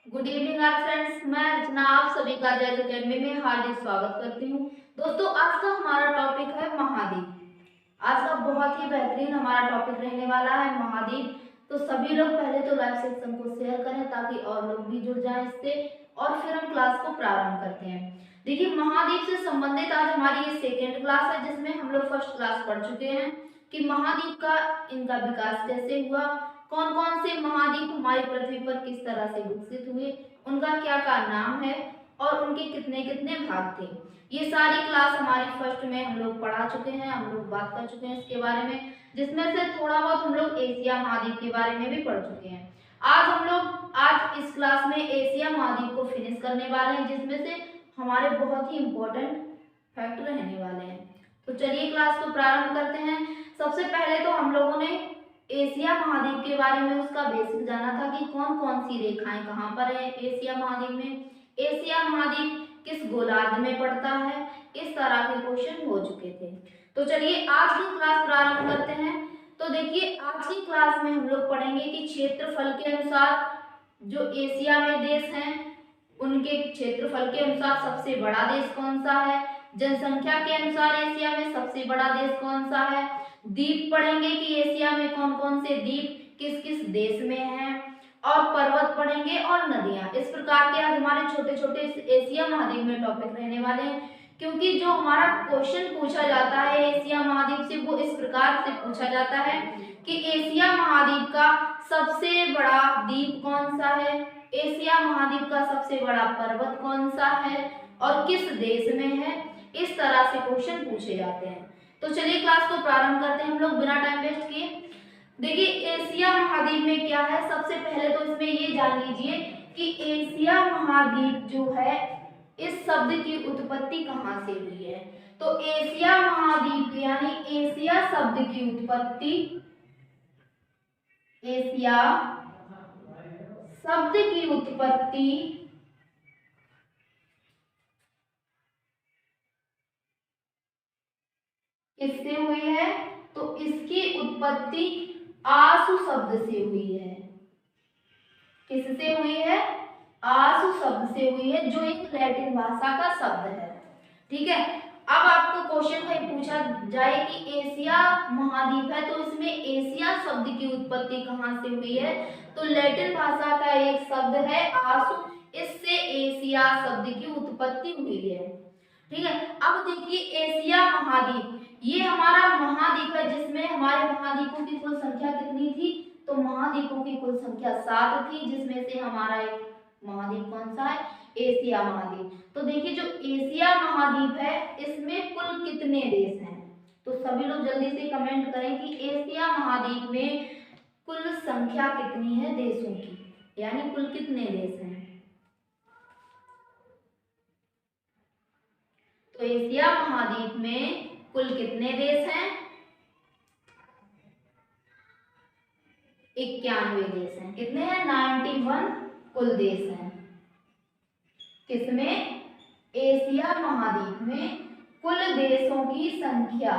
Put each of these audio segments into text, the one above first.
Good evening are friends. मैं रचना आप सभी का जैज अकेडमी में हार्दिक स्वागत करती हूँ। दोस्तों, आज का हमारा टॉपिक है महाद्वीप। आज का बहुत ही बेहतरीन हमारा टॉपिक रहने वाला है महाद्वीप। तो सभी लोग पहले तो लाइव सेक्शन को शेयर करें ताकि और लोग भी जुड़ जाएं इससे, और फिर हम क्लास को प्रारंभ करते हैं। देखिए, महाद्वीप से संबंधित आज हमारी ये सेकेंड क्लास है, जिसमें हम लोग फर्स्ट क्लास पढ़ चुके हैं कि महाद्वीप का इनका विकास कैसे हुआ, कौन कौन से महाद्वीप हमारी पृथ्वी पर किस तरह से विकसित हुए, उनका क्या क्या नाम है और उनके कितने कितने भाग थे। ये सारी क्लास हमारी फर्स्ट में हम लोग पढ़ा चुके हैं, हम लोग बात कर चुके हैं इसके बारे में, जिसमें से थोड़ा बहुत हम लोग एशिया महाद्वीप के बारे में भी पढ़ चुके हैं। आज इस क्लास में एशिया महाद्वीप को फिनिश करने वाले हैं, जिसमें से हमारे बहुत ही इम्पोर्टेंट फैक्ट रहने वाले हैं। तो चलिए क्लास को प्रारंभ करते हैं। सबसे पहले तो हम लोगों ने एशिया महाद्वीप के बारे में उसका बेसिक जाना था कि कौन कौन सी रेखाएं कहाँ पर है एशिया महाद्वीप में, एशिया महाद्वीप किस गोलार्ध में पड़ता है, इस तरह के क्वेश्चन हो चुके थे। तो चलिए आज की क्लास प्रारंभ करते हैं। तो देखिए, आज की क्लास में हम लोग पढ़ेंगे कि क्षेत्रफल के अनुसार जो एशिया में देश हैं उनके क्षेत्रफल के अनुसार सबसे बड़ा देश कौन सा है, जनसंख्या के अनुसार एशिया में सबसे बड़ा देश कौन सा है, द्वीप पढ़ेंगे कि एशिया में कौन कौन से द्वीप किस किस देश में हैं, और पर्वत पढ़ेंगे और नदियां। इस प्रकार के आज हमारे छोटे छोटे एशिया महाद्वीप में टॉपिक रहने वाले हैं, क्योंकि जो हमारा क्वेश्चन पूछा जाता है एशिया महाद्वीप से वो इस प्रकार से पूछा जाता है कि एशिया महाद्वीप का सबसे बड़ा द्वीप कौन सा है, एशिया महाद्वीप का सबसे बड़ा पर्वत कौन सा है और किस देश में है। इस तरह से क्वेश्चन पूछे जाते हैं। तो चलिए क्लास को प्रारंभ करते हैं हम लोग बिना टाइम वेस्ट किए। देखिए, एशिया महाद्वीप में क्या है, सबसे पहले तो इसमें ये जान लीजिए कि एशिया महाद्वीप जो है इस शब्द की उत्पत्ति कहाँ से हुई है। तो एशिया महाद्वीप यानी एशिया शब्द की उत्पत्ति, एशिया शब्द की उत्पत्ति किससे हुई है, तो इसकी उत्पत्ति आसु शब्द से हुई है। किससे हुई है, आसु शब्द से हुई है, जो एक लैटिन भाषा का शब्द है। ठीक है, अब आपको क्वेश्चन में पूछा जाए कि एशिया महाद्वीप है तो इसमें एशिया शब्द की उत्पत्ति कहाँ से हुई है, तो लैटिन भाषा का एक शब्द है आसु, इससे एशिया शब्द की उत्पत्ति हुई है। ठीक है, अब देखिए एशिया महाद्वीप ये हमारा महाद्वीप है, जिसमें हमारे महाद्वीपों की कुल संख्या कितनी थी, तो महाद्वीपों की कुल संख्या 7 थी, जिसमें से हमारा एक महाद्वीप कौन सा है, एशिया महाद्वीप। तो देखिए जो एशिया महाद्वीप है इसमें कुल कितने देश हैं, तो सभी लोग जल्दी से कमेंट करें कि एशिया महाद्वीप में कुल संख्या कितनी है देशों की, यानी कुल कितने देश हैं। तो एशिया महाद्वीप में कुल कितने देश हैं, 91 देश हैं। कितने हैं, 91 कुल देश हैं। किसमें, एशिया महाद्वीप में कुल देशों की संख्या,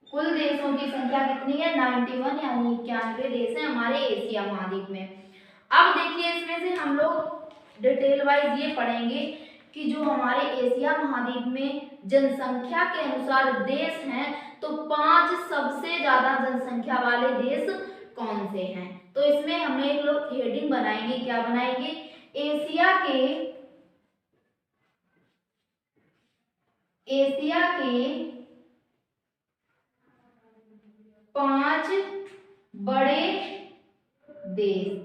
कुल देशों की संख्या कितनी है, 91 यानी 91 देश हैं हमारे एशिया महाद्वीप में। अब देखिए इसमें से हम लोग डिटेल वाइज ये पढ़ेंगे कि जो हमारे एशिया महाद्वीप में जनसंख्या के अनुसार देश हैं, तो 5 सबसे ज्यादा जनसंख्या वाले देश कौन से हैं। तो इसमें हम एक लोग हेडिंग बनाएंगे, क्या बनाएंगे, एशिया के 5 बड़े देश,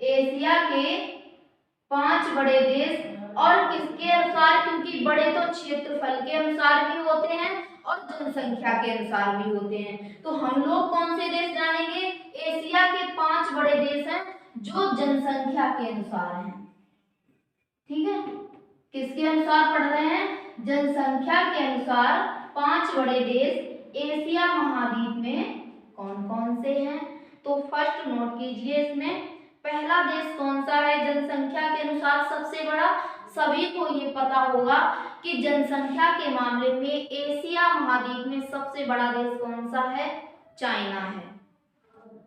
एशिया के 5 बड़े देश, और किसके अनुसार, क्योंकि बड़े तो क्षेत्रफल के अनुसार भी होते हैं और जनसंख्या के अनुसार भी होते हैं। तो हम लोग कौन से देश जानेंगे, एशिया के 5 बड़े देश हैं जो जनसंख्या के अनुसार हैं। ठीक है, किसके अनुसार पढ़ रहे हैं, जनसंख्या के अनुसार 5 बड़े देश एशिया महाद्वीप में कौन कौन से हैं। तो फर्स्ट नोट कीजिए, इसमें पहला देश कौन सा है जनसंख्या के अनुसार सबसे बड़ा। सभी को ये पता होगा कि जनसंख्या के मामले में एशिया महाद्वीप में सबसे बड़ा देश कौन सा है, चाइना है।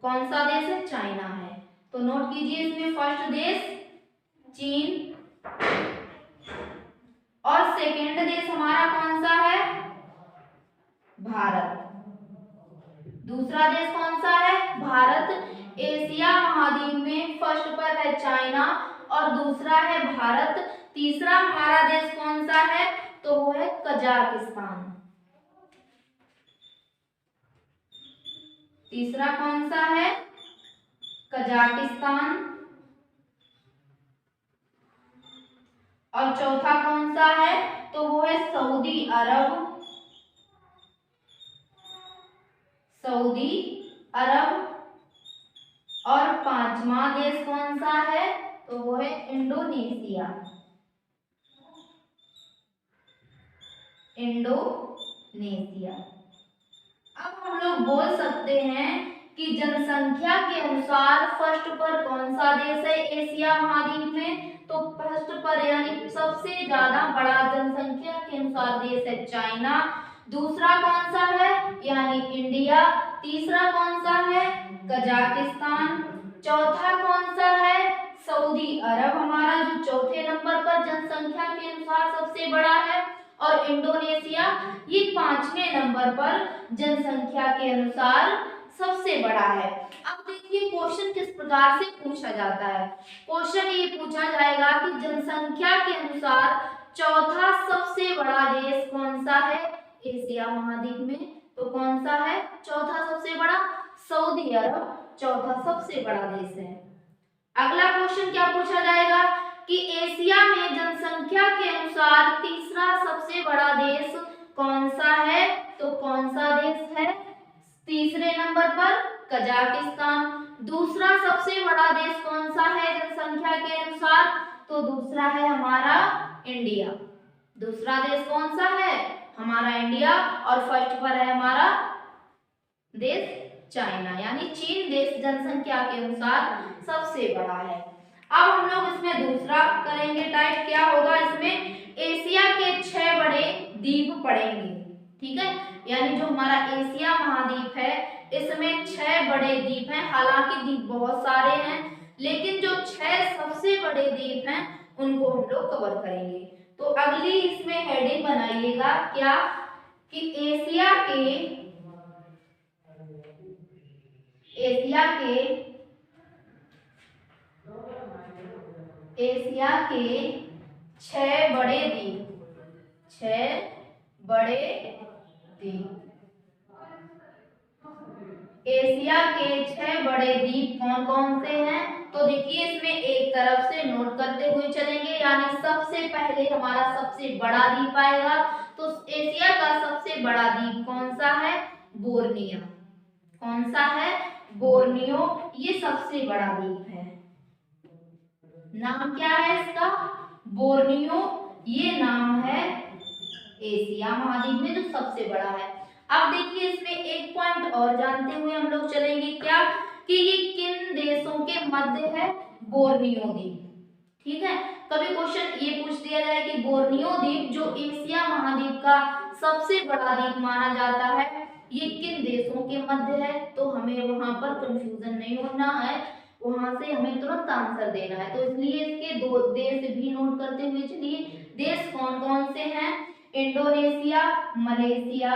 कौन सा देश है? चाइना है। तो नोट कीजिए इसमें फर्स्ट देश चीन और सेकेंड देश हमारा कौन सा है? भारत। दूसरा देश कौन सा है? भारत। एशिया महाद्वीप में फर्स्ट पर है चाइना और दूसरा है भारत। तीसरा हमारा देश कौन सा है? तो वो है कजाकिस्तान। तीसरा कौन सा है? कजाकिस्तान। और चौथा कौन सा है? तो वो है सऊदी अरब। सऊदी अरब। और पांचवा देश कौन सा है? तो वो है इंडोनेशिया। इंडोनेशिया। अब हम लोग बोल सकते हैं कि जनसंख्या के अनुसार फर्स्ट पर कौन सा देश है एशिया महाद्वीप में? तो फर्स्ट पर यानी सबसे ज्यादा बड़ा जनसंख्या के अनुसार देश है चाइना। दूसरा कौन सा है? यानी इंडिया। तीसरा कौन सा है? कजाकिस्तान। चौथा कौन सा है? सऊदी अरब हमारा जो चौथे नंबर पर जनसंख्या के अनुसार सबसे बड़ा है। और इंडोनेशिया ये पांचवें नंबर पर जनसंख्या के अनुसार सबसे बड़ा है। अब देखिए क्वेश्चन किस प्रकार से पूछा जाता है। क्वेश्चन ये पूछा जाएगा कि जनसंख्या के अनुसार चौथा सबसे बड़ा देश कौन सा है एशिया महाद्वीप में? तो कौन सा है चौथा सबसे बड़ा? सऊदी अरब चौथा सबसे बड़ा देश है। अगला क्वेश्चन क्या पूछा जाएगा कि एशिया में जनसंख्या के अनुसार तीसरा सबसे बड़ा देश कौन सा है? तो कौन सा देश है तीसरे नंबर पर? कजाकिस्तान। दूसरा सबसे बड़ा देश कौन सा है जनसंख्या के अनुसार? तो दूसरा है हमारा इंडिया। दूसरा देश कौन सा है? हमारा इंडिया। और फर्स्ट पर है हमारा देश चाइना यानी चीन देश जनसंख्या के अनुसार सबसे बड़ा है। अब हम लोग इसमें दूसरा करेंगे टाइप। क्या होगा इसमें? एशिया के 6 बड़े द्वीप पड़ेंगे। ठीक है, यानी जो हमारा एशिया महाद्वीप है इसमें 6 बड़े द्वीप हैं। हालांकि द्वीप बहुत सारे हैं लेकिन जो 6 सबसे बड़े द्वीप हैं उनको हम लोग कवर करेंगे। तो अगली इसमें हेडिंग बनाइएगा क्या कि एशिया के 6 बड़े द्वीप। 6 बड़े द्वीप। एशिया के 6 बड़े द्वीप कौन कौन से हैं? तो देखिए इसमें एक तरफ से नोट करते हुए चलेंगे। यानी सबसे पहले हमारा सबसे बड़ा द्वीप आएगा। तो एशिया का सबसे बड़ा द्वीप कौन सा है? बोर्नियो। कौन सा है? बोर्नियो। ये सबसे बड़ा द्वीप है। नाम क्या है इसका? बोर्नियो। ये नाम है एशिया महाद्वीप में जो सबसे बड़ा है। अब देखिए इसमें एक पॉइंट और जानते हुए हम लोग चलेंगे क्या कि ये किन देशों के मध्य है? बोर्नियो द्वीप। ठीक है, कभी क्वेश्चन ये पूछ दिया जाए कि बोर्नियो द्वीप जो एशिया महाद्वीप का सबसे बड़ा द्वीप माना जाता है ये किन देशों के मध्य है? तो हमें वहां पर कंफ्यूजन नहीं होना है, वहां से हमें तुरंत आंसर देना है। तो इसलिए इसके 2 देश भी नोट करते हुए चलिए। देश कौन कौन से हैं? Indonesia, Malaysia,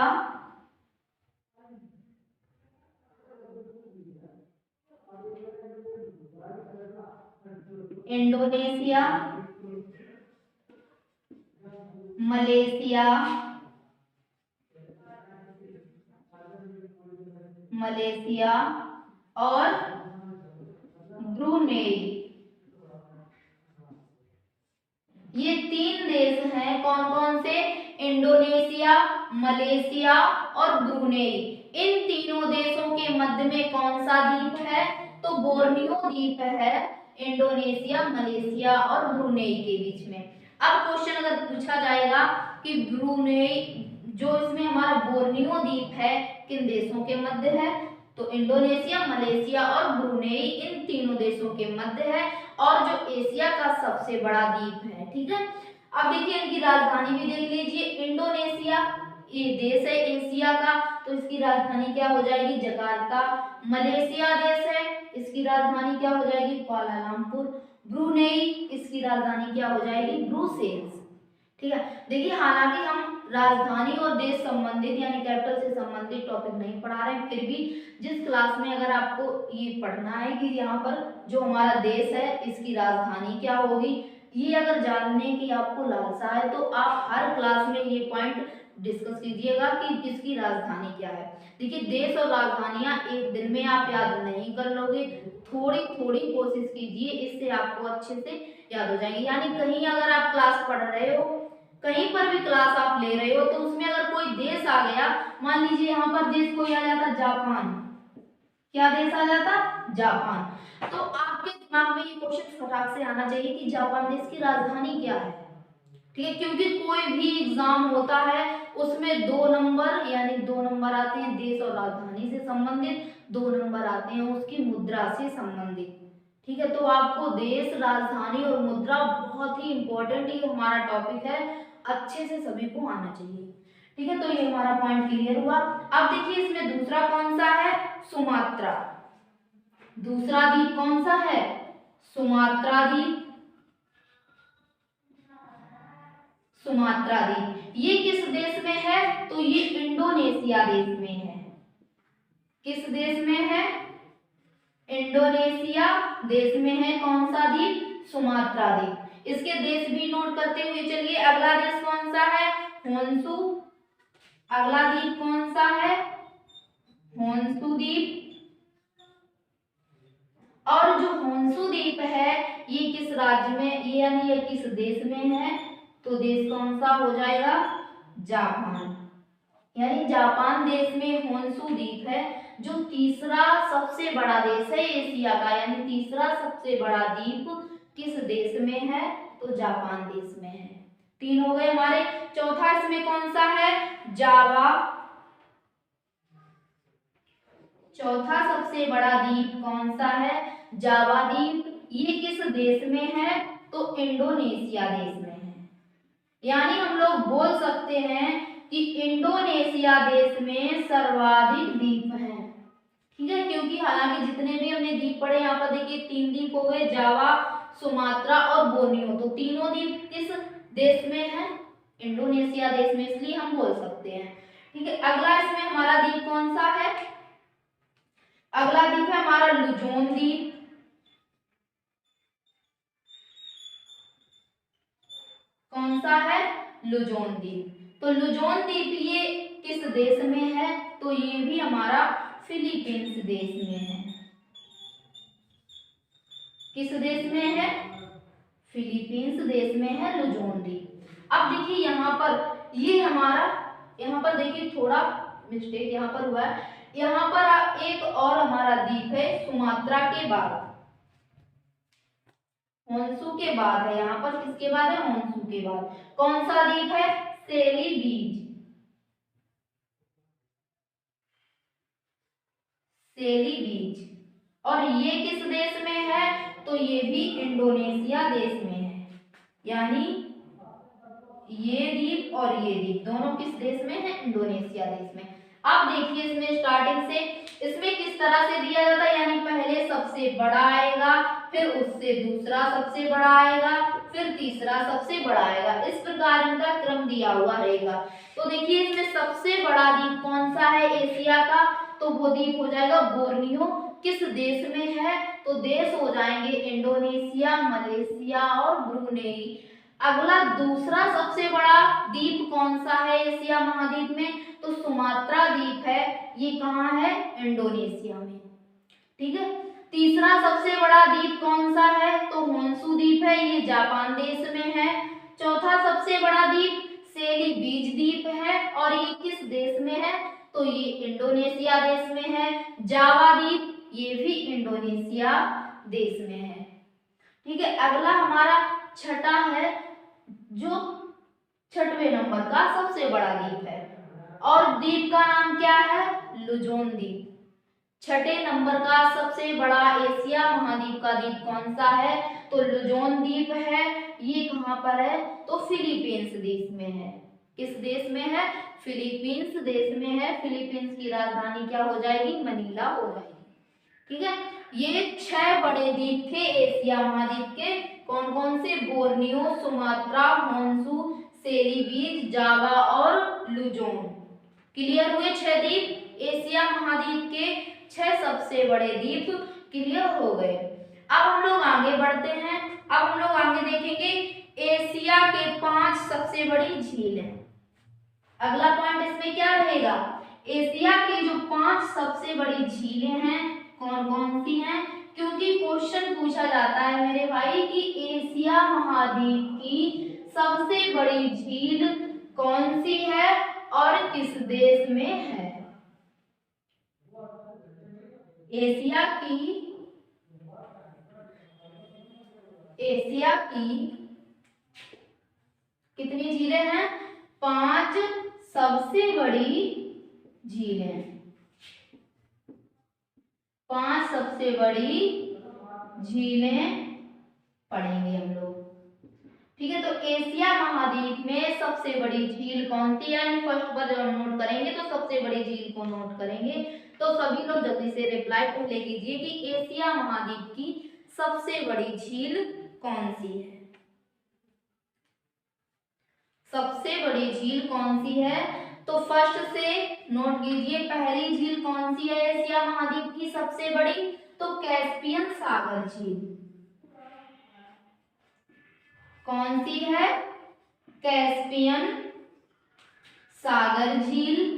Indonesia, Malaysia, Malaysia और ब्रूनेई। ये 3 देश हैं। कौन कौन से? इंडोनेशिया, मलेशिया और ब्रूनेई। इन तीनों देशों के मध्य में कौन सा द्वीप है? तो बोर्नियो द्वीप है इंडोनेशिया, मलेशिया और ब्रूनेई के बीच में। अब क्वेश्चन अगर पूछा जाएगा कि ब्रूनेई जो इसमें हमारा बोर्नियो द्वीप है किन देशों के मध्य है? तो इंडोनेशिया, मलेशिया और ब्रूनेई इन तीनों देशों के मध्य है और जो एशिया का सबसे बड़ा द्वीप है। ठीक है, अब देखिए इनकी राजधानी भी देख लीजिए। इंडोनेशिया ये देश है एशिया का, तो इसकी राजधानी क्या हो जाएगी? जकार्ता। मलेशिया देश है, इसकी राजधानी क्या हो जाएगी? कुआलालंपुर। ब्रुनेई, इसकी राजधानी क्या हो जाएगी? ब्रुसेल्स। ठीक है, देखिए हालांकि हम राजधानी और देश संबंधित यानी कैपिटल से संबंधित टॉपिक नहीं पढ़ा रहे हैं, फिर भी जिस क्लास में अगर आपको ये पढ़ना है कि यहाँ पर जो हमारा देश है इसकी राजधानी क्या होगी, ये अगर जानने की आपको लालसा है तो आप हर क्लास में ये पॉइंट डिस्कस कीजिएगा कि इसकी राजधानी क्या है। देखिए देश और राजधानियां एक दिन में आप याद नहीं कर लोगे, थोड़ी थोड़ी कोशिश कीजिए, इससे आपको अच्छे से याद हो जाएंगे। यानी कहीं अगर आप क्लास पढ़ रहे हो, कहीं पर भी क्लास आप ले रहे हो, तो उसमें अगर कोई देश आ गया, मान लीजिए यहाँ पर देश कोई आ जाता जापान, क्या देश आ जाता? जापान, तो आपके दिमाग में ये क्वेश्चन फटाक से आना चाहिए कि जापान देश की राजधानी क्या है। ठीक है, क्योंकि कोई भी एग्जाम होता है उसमें 2 नंबर यानी 2 नंबर आते हैं देश और राजधानी से संबंधित, 2 नंबर आते हैं उसकी मुद्रा से संबंधित। ठीक है, तो आपको देश, राजधानी और मुद्रा बहुत ही इंपॉर्टेंट ये हमारा टॉपिक है, अच्छे से सभी को आना चाहिए। ठीक है, तो ये हमारा पॉइंट क्लियर हुआ। अब देखिए इसमें दूसरा कौन सा है? सुमात्रा। दूसरा द्वीप कौन सा है? सुमात्रा द्वीप। सुमात्रा द्वीप ये किस देश में है? तो ये इंडोनेशिया देश में है। किस देश में है? इंडोनेशिया देश में है। कौन सा द्वीप? सुमात्रा द्वीप। इसके देश भी नोट करते हुए चलिए। अगला देश कौन सा है? होन्शु। अगला द्वीप कौन सा है? होन्शु द्वीप। और जो होन्शु द्वीप है ये किस राज्य में, यानी ये किस देश में है? तो देश कौन सा हो जाएगा? जापान। यानी जापान देश में होन्शु द्वीप है, जो तीसरा सबसे बड़ा देश है एशिया का, यानी तीसरा सबसे बड़ा द्वीप किस देश में है? तो जापान देश में है। 3 हो गए हमारे। चौथा इसमें कौन सा है? जावा। चौथा सबसे बड़ा द्वीप कौन सा है? जावा द्वीप। ये किस देश में है? तो इंडोनेशिया देश में है। यानी हम लोग बोल सकते हैं कि इंडोनेशिया देश में सर्वाधिक द्वीप हैं। ठीक है, क्योंकि हालांकि जितने भी हमने द्वीप पढ़े यहाँ पर देखिए 3 द्वीप हो गए, जावा, सुमात्रा और बोर्नियो, तो तीनों द्वीप किस देश में है? इंडोनेशिया देश में, इसलिए हम बोल सकते हैं। ठीक है, अगला इसमें हमारा द्वीप कौन सा है? अगला द्वीप है हमारा लुजोन द्वीप। कौन सा है? लुजोन द्वीप। तो लुजोन द्वीप ये किस देश में है? तो ये भी हमारा फिलीपींस देश में है। किस देश में है? फिलीपींस देश में है लुजोन द्वीप। अब देखिए यहाँ पर ये हमारा, यहाँ पर देखिए थोड़ा मिस्टेक यहाँ पर हुआ है। यहाँ पर एक और हमारा द्वीप है सुमात्रा के बाद, होन्शु के बाद है। यहाँ पर किसके बाद है? होन्शु के बाद। कौन सा द्वीप है? सेली बीच। सेली बीच। और ये किस देश में है? तो ये भी इंडोनेशिया देश में है। यानी ये द्वीप और ये द्वीप दोनों किस देश में है? इंडोनेशिया देश में। अब देखिए इसमें स्टार्टिंग से इसमें किस तरह से दिया जाता है, यानी पहले सबसे बड़ा आएगा, फिर उससे दूसरा सबसे बड़ा आएगा, फिर तीसरा सबसे बड़ा आएगा, इस प्रकार इनका क्रम दिया हुआ रहेगा। तो देखिए इसमें सबसे बड़ा द्वीप कौन सा है एशिया का? तो वो द्वीप हो जाएगा बोर्नियो। किस देश में है? तो देश हो जाएंगे इंडोनेशिया, मलेशिया और ब्रुनेई। अगला दूसरा सबसे बड़ा द्वीप कौन सा है एशिया महाद्वीप में? तो सुमात्रा द्वीप है। ये कहाँ है? इंडोनेशिया में। ठीक है, तीसरा सबसे बड़ा द्वीप कौन सा है? तो होन्शु द्वीप है, ये जापान देश में है। चौथा सबसे बड़ा द्वीप सेली बीच द्वीप है, और ये किस देश में है? तो ये इंडोनेशिया देश में है। जावा द्वीप ये भी इंडोनेशिया देश में है। ठीक है, अगला हमारा छठा है, जो 6वें नंबर का सबसे बड़ा द्वीप है, और द्वीप का नाम क्या है? लुजोन द्वीप। 6 नंबर का सबसे बड़ा एशिया महाद्वीप का द्वीप कौन सा है? तो लुजोन द्वीप है। ये कहाँ पर है? तो फिलीपींस देश में है। किस देश में है? फिलीपींस देश में है। फिलीपींस की राजधानी क्या हो जाएगी? मनीला हो जाएगी। ठीक है, ये 6 बड़े द्वीप थे एशिया महाद्वीप के। कौन कौन से? बोर्नियो, सुमात्रा, होन्शु, सेलीबीज, जावा और लुजोन। क्लियर हुए 6 द्वीप एशिया महाद्वीप के 6 सबसे बड़े द्वीप क्लियर हो गए। अब हम लोग आगे बढ़ते हैं। अब हम लोग आगे देखेंगे एशिया के 5 सबसे बड़ी झीलें। अगला पॉइंट इसमें क्या रहेगा? एशिया की जो 5 सबसे बड़ी झीलें हैं कौन कौन सी हैं, क्योंकि क्वेश्चन पूछा जाता है मेरे भाई कि एशिया महाद्वीप की सबसे बड़ी झील कौन सी है और किस देश में है। एशिया की कितनी झीलें हैं? 5 सबसे बड़ी झीलें। 5 सबसे बड़ी झीलें पढ़ेंगे हम लोग। ठीक है, तो एशिया महाद्वीप में सबसे बड़ी झील कौन सी है? फर्स्ट पर जब हम नोट करेंगे तो सबसे बड़ी झील को नोट करेंगे। तो सभी लोग जल्दी से रिप्लाई पहले कीजिए कि एशिया महाद्वीप की सबसे बड़ी झील कौन सी है। सबसे बड़ी झील कौन सी है? तो फर्स्ट से नोट कीजिए, पहली झील कौन सी है एशिया महाद्वीप की सबसे बड़ी? तो कैस्पियन सागर झील। कौन सी है? कैस्पियन सागर झील।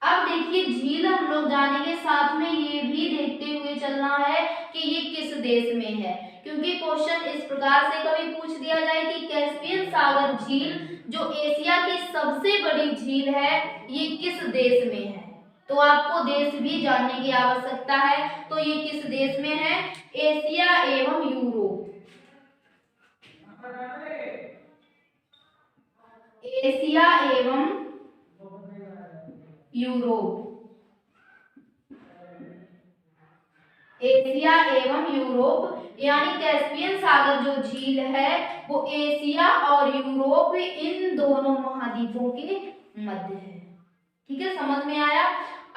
अब देखिए झील हम लोग जानेंगे, साथ में ये भी देखते हुए चलना है कि ये किस देश में है, क्योंकि क्वेश्चन इस प्रकार से कभी पूछ दिया जाए कि कैस्पियन सागर झील जो एशिया की सबसे बड़ी झील है ये किस देश में है, तो आपको देश भी जानने की आवश्यकता है। तो ये किस देश में है? एशिया एवं यूरोप। एशिया एवं यूरोप। एशिया एवं यूरोप यानी कैस्पियन सागर जो झील है वो एशिया और यूरोप इन दोनों महाद्वीपों के मध्य है। ठीक है, समझ में आया।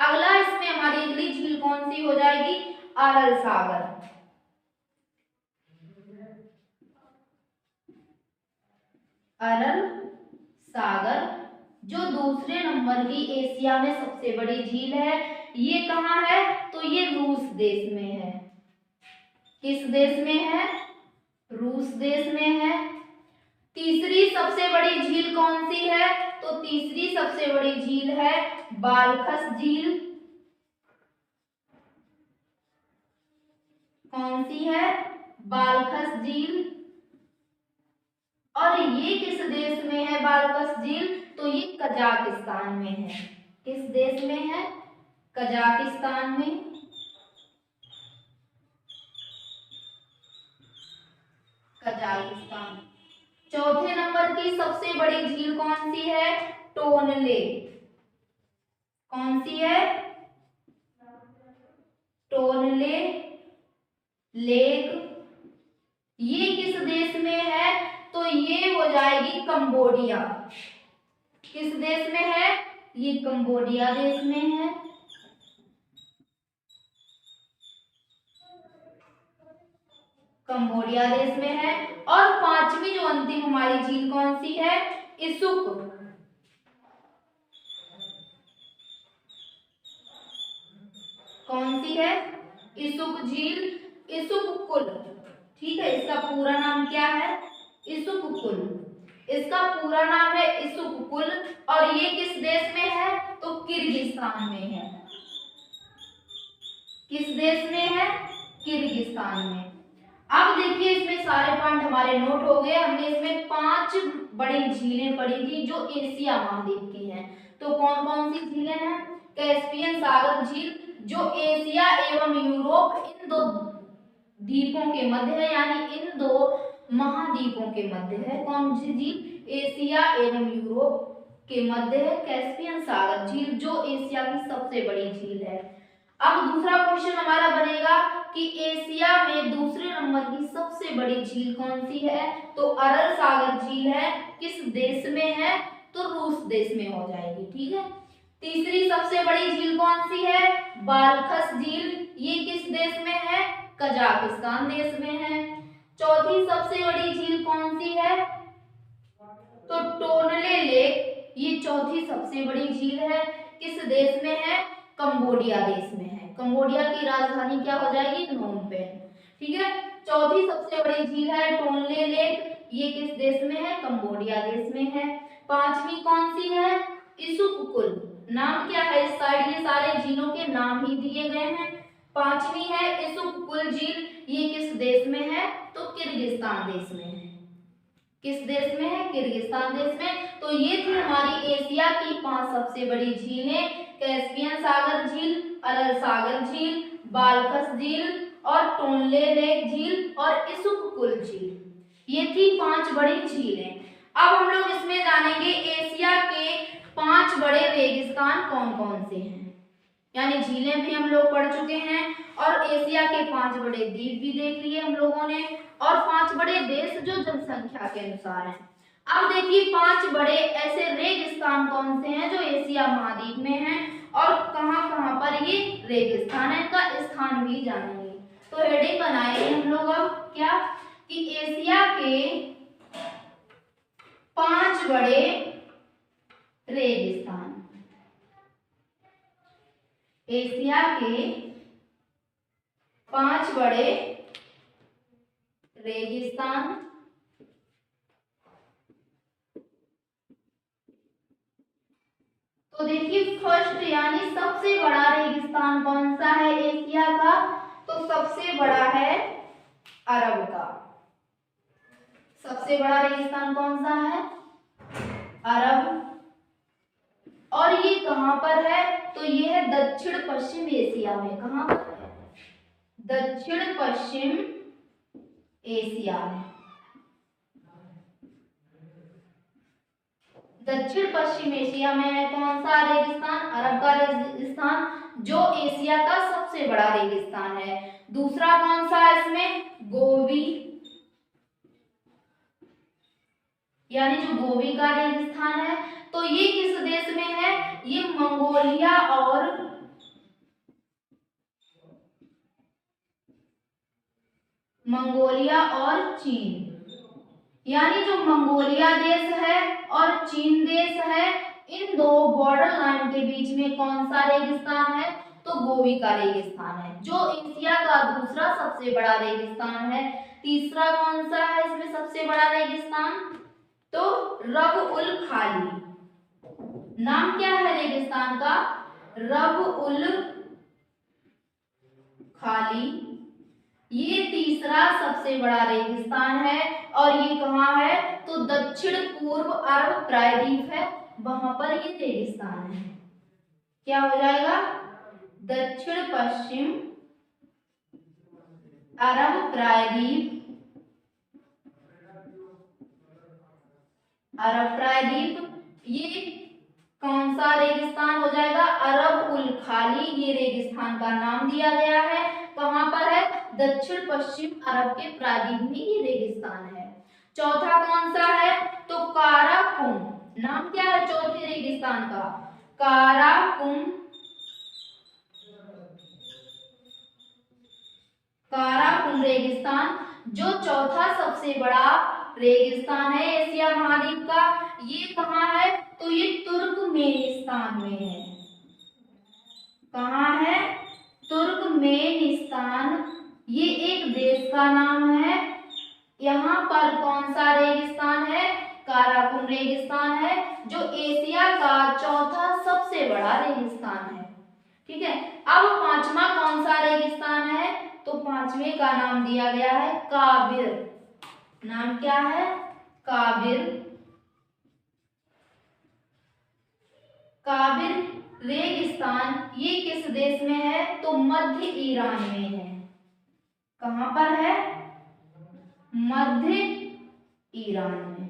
अगला इसमें हमारी अगली झील कौन सी हो जाएगी? अरल सागर। अरल सागर जो दूसरे नंबर की एशिया में सबसे बड़ी झील है, ये कहाँ है? तो ये रूस देश में है। किस देश में है? रूस देश में है। तीसरी सबसे बड़ी झील कौन सी है? तो तीसरी सबसे बड़ी झील है बाल्खस झील। कौन सी है? बाल्खस झील। और ये किस देश में है बाल्खस झील? तो ये कजाकिस्तान में है। किस देश में है? कजाकिस्तान में। कजाकिस्तान। चौथे नंबर की सबसे बड़ी झील कौन सी है? टोनले। कौन सी है? Tonle lake. ये किस देश में है? तो ये हो जाएगी कंबोडिया। किस देश में है? ये कंबोडिया देश में है। कंबोडिया देश में है। और पांचवी जो अंतिम हमारी झील कौन सी है? इसुक। कौन सी है? इसुक झील। इसुक कुल। ठीक है, इसका पूरा नाम क्या है? इसुक कुल। इसका पूरा नाम है इसुक कुल। और ये किस देश में है? तो किर्गिस्तान में है। किस देश में है? किर्गिस्तान में। अब देखिए इसमें सारे पॉइंट हमारे नोट हो गए। हमने इसमें 5 बड़ी झीलें पढ़ी थी जो एशिया महाद्वीप की हैं। तो कौन कौन सी झीलें हैं? कैस्पियन सागर झील जो एशिया एवं यूरोप इन दो द्वीपों के मध्य है, यानी इन दो महाद्वीपों के मध्य है। कौन सी झील? एशिया एवं यूरोप के मध्य है कैस्पियन सागर झील जो एशिया की सबसे बड़ी झील है। अब दूसरा क्वेश्चन हमारा बनेगा कि एशिया में दूसरे नंबर की सबसे बड़ी झील कौन सी है? तो अरल सागर झील है। किस देश में है? तो रूस देश में हो जाएगी। ठीक है। तीसरी सबसे बड़ी झील कौन सी है? बालखस झील। ये किस देश में है? कजाकिस्तान देश में है। चौथी सबसे बड़ी झील कौन सी है? तो टोनले लेक, ये चौथी सबसे बड़ी झील है। किस देश में है? कंबोडिया देश में है। कंबोडिया की राजधानी क्या हो जाएगी? Phnom Penh. ठीक है। चौथी सबसे बड़ी झील है टोनले लेक, ये किस देश में है? कंबोडिया देश में है। पांचवी कौन सी है? इसुककुल। नाम क्या है इस साइड? ये सारे झीलों के नाम ही दिए गए हैं। पांचवी है इसुककुल झील, ये किस देश में है? तो किर्गिस्तान देश में है। किस देश में है? किर्गिस्तान देश में। तो ये थी हमारी एशिया की 5 सबसे बड़ी झीलें, कैस्पियन सागर झील, अरल सागर झील, बालखस झील और टोनले लेक झील और इसुककुल झील। ये थी 5 बड़ी झीलें। अब हम लोग इसमें जानेंगे एशिया के 5 बड़े रेगिस्तान कौन कौन से हैं। यानी झीलें भी हम लोग पढ़ चुके हैं और एशिया के 5 बड़े द्वीप भी देख लिए हम लोगों ने और 5 बड़े देश जो जनसंख्या के अनुसार हैं। अब देखिए 5 बड़े ऐसे रेगिस्तान कौन से हैं जो एशिया महाद्वीप में हैं और कहां कहां पर ये रेगिस्तान है, इनका स्थान भी जानेंगे। तो हेडिंग बनाएंगे हम लोग अब क्या कि एशिया के 5 बड़े रेगिस्तान। एशिया के 5 बड़े रेगिस्तान। तो देखिए फर्स्ट यानी सबसे बड़ा रेगिस्तान कौन सा है एशिया का? तो सबसे बड़ा है अरब का। सबसे बड़ा रेगिस्तान कौन सा है? अरब। और ये कहां पर है? तो ये है दक्षिण पश्चिम एशिया में। कहां पर है? दक्षिण पश्चिम एशिया में। दक्षिण पश्चिम एशिया में है कौन सा रेगिस्तान? अरब का रेगिस्तान, जो एशिया का सबसे बड़ा रेगिस्तान है। दूसरा कौन सा है इसमें? गोबी, यानी जो गोबी का रेगिस्तान है। तो ये किस देश में है? ये मंगोलिया और चीन, यानी जो मंगोलिया देश है और चीन देश है, इन दो बॉर्डर लाइन के बीच में कौन सा रेगिस्तान है? तो गोबी का रेगिस्तान है, जो एशिया का दूसरा सबसे बड़ा रेगिस्तान है। तीसरा कौन सा है इसमें सबसे बड़ा रेगिस्तान? तो रब उल खाली। नाम क्या है रेगिस्तान का? रब उल खाली। ये तीसरा सबसे बड़ा रेगिस्तान है और ये कहाँ है? तो दक्षिण पूर्व अरब प्रायद्वीप है, वहां पर ये रेगिस्तान है। क्या हो जाएगा? दक्षिण पश्चिम अरब प्रायद्वीप। अरब प्रायद्वीप ये कौन सा रेगिस्तान हो जाएगा? अरब उल खाली, ये रेगिस्तान का नाम दिया गया है। कहां पर है? दक्षिण पश्चिम अरब के प्रायद्वीप में ये रेगिस्तान है। चौथा कौन सा है? तो काराकुम। नाम क्या है चौथे रेगिस्तान का? काराकुम। काराकुम रेगिस्तान, जो चौथा सबसे बड़ा रेगिस्तान है एशिया महाद्वीप का। ये कहाँ है? तो ये तुर्कमेनिस्तान में है। कहाँ है? तुर्कमेनिस्तान, ये एक देश का नाम है। यहाँ पर कौन सा रेगिस्तान है? काराकुम रेगिस्तान है, जो एशिया का चौथा सबसे बड़ा रेगिस्तान है। ठीक है। अब पांचवा कौन सा रेगिस्तान है? तो पांचवे का नाम दिया गया है काबिर। नाम क्या है? काबिर। काबिर रेगिस्तान ये किस देश में है? तो मध्य ईरान में है। कहां पर है? मध्य ईरान में।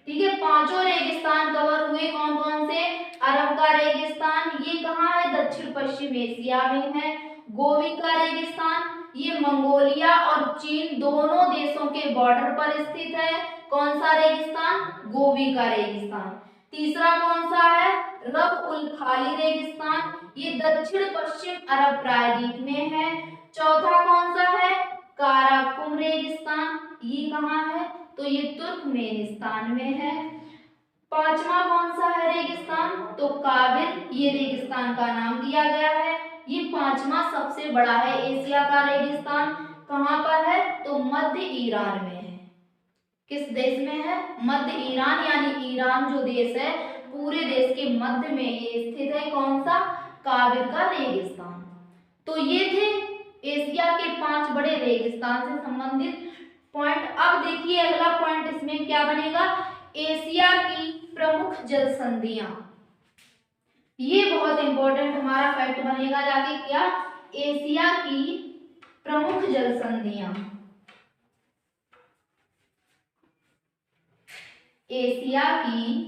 ठीक है, पांचों रेगिस्तान कवर हुए। कौन कौन से? अरब का रेगिस्तान, ये कहाँ है? दक्षिण पश्चिम एशिया में है। गोबी का रेगिस्तान, ये मंगोलिया और चीन दोनों देशों के बॉर्डर पर स्थित है। कौन सा रेगिस्तान? गोबी का रेगिस्तान। तीसरा कौन सा है? रब उल खाली रेगिस्तान, ये दक्षिण पश्चिम अरब प्रायद्वीप में है। चौथा कौन सा है? काराकुम रेगिस्तान, ये कहाँ है? तो ये तुर्कमेनिस्तान में है। पांचवा कौन सा है रेगिस्तान? तो काबिल, ये रेगिस्तान का नाम दिया गया है। ये पांचवा सबसे बड़ा है एशिया का रेगिस्तान। कहाँ पर है? तो मध्य ईरान में है। किस देश में है? मध्य ईरान, यानी ईरान जो देश है पूरे देश के मध्य में ये स्थित है। कौन सा? काबिल का रेगिस्तान। तो ये थे एशिया के 5 बड़े रेगिस्तान से संबंधित पॉइंट। अब देखिए अगला पॉइंट इसमें क्या बनेगा? एशिया की प्रमुख जल संधियां। ये बहुत इंपॉर्टेंट हमारा फैक्ट बनेगा जाके। क्या? एशिया की प्रमुख जल संधियां। एशिया की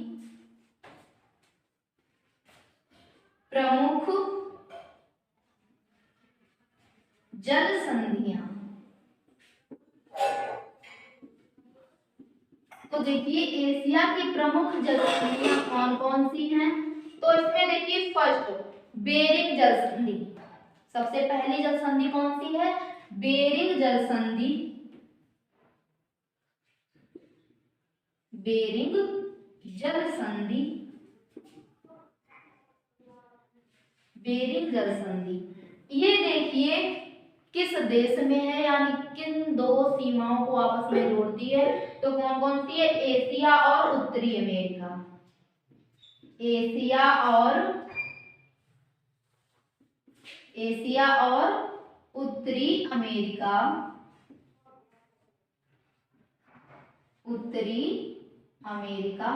प्रमुख जल संधियां। तो देखिए एशिया की प्रमुख जल संधियां कौन कौन सी हैं? तो इसमें देखिए फर्स्ट बेरिंग जल संधि। सबसे पहली जल संधि कौन सी है? बेरिंग जल संधि। बेरिंग जल संधि। बेरिंग जल संधि ये देखिए किस देश में है, यानी किन दो सीमाओं को आपस में जोड़ती है? तो कौन कौन सी है? एशिया और उत्तरी अमेरिका। एशिया और उत्तरी अमेरिका। उत्तरी अमेरिका।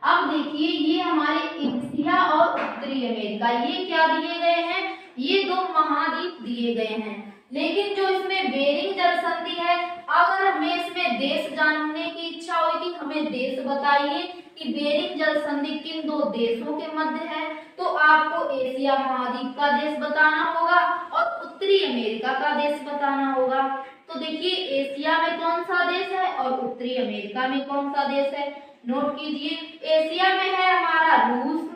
अब देखिए ये हमारे एशिया और उत्तरी अमेरिका, ये क्या दिए गए हैं? ये 2 महाद्वीप दिए गए हैं। लेकिन जो इसमें बेरिंग जल संधि है, अगर हमें इसमें देश जानने की इच्छा हुई कि हमें देश बताइए कि बेरिंग जल संधि किन 2 देशों के मध्य है, तो आपको एशिया महाद्वीप का देश बताना होगा और उत्तरी अमेरिका का देश बताना होगा। तो देखिए एशिया में कौन सा देश है और उत्तरी अमेरिका में कौन सा देश है? नोट कीजिए। एशिया में है हमारा रूस।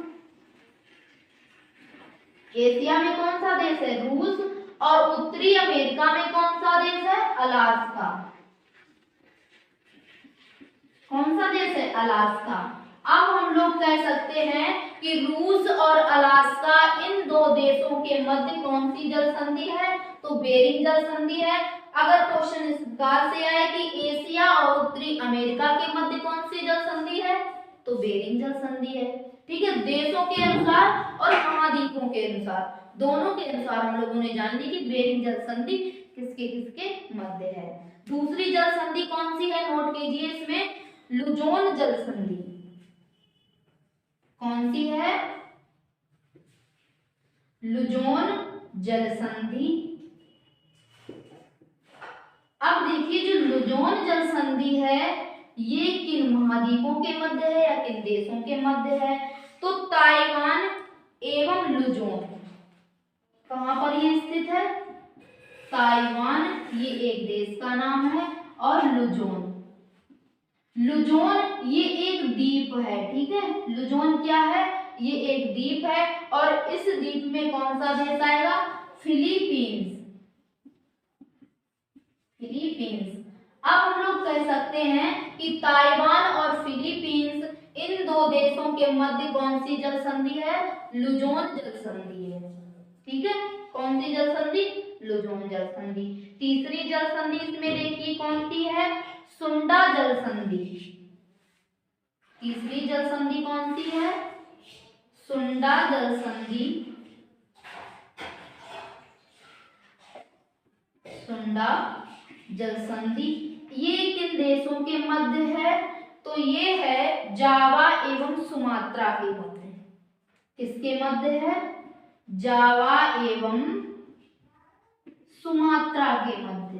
एशिया में कौन सा देश है? रूस। और उत्तरी अमेरिका में कौन सा देश है? अलास्का। कौन सा देश है? अलास्का। अब हम लोग कह सकते हैं कि रूस और अलास्का इन 2 देशों के मध्य कौन सी जल संधि है? तो बेरिंग जल संधि है। अगर क्वेश्चन इस प्रकार से आए कि एशिया और उत्तरी अमेरिका के मध्य कौन सी जल संधि है? तो बेरिंग जल संधि है। ठीक है, देशों के अनुसार और महाद्वीपों के अनुसार, दोनों के अनुसार हम लोगों ने जान ली कि बेरिंग जल संधि किसके किसके मध्य है। दूसरी जल संधि कौन सी है? नोट कीजिए इसमें लुजोन जल संधि। कौन सी है? लुजोन जल संधि। अब देखिए जो लुजोन जल संधि है ये किन महाद्वीपों के मध्य है या किन देशों के मध्य है? तो ताइवान एवं लुजोन। कहां पर ये स्थित है? ताइवान ये एक देश का नाम है और लुजोन, लुजोन ये एक द्वीप है। ठीक है, लुजोन क्या है? ये एक द्वीप है और इस द्वीप में कौन सा देश आएगा? फिलीपींस। फिलीपींस। अब हम लोग कह सकते हैं कि ताइवान और फिलीपींस इन 2 देशों के मध्य कौन सी जल संधि है? लुजोन जल संधि है। ठीक है, कौन सी जल संधि? लुजोन जल संधि। तीसरी जल संधि इसमें देखिए कौन सी है? सुंडा जल संधि। तीसरी जल संधि कौन सी है? सुंडा जल संधि। सुंडा जल संधि ये किन देशों के मध्य है? तो ये है जावा एवं सुमात्रा के मध्य। किसके मध्य है? जावा एवं सुमात्रा के मध्य।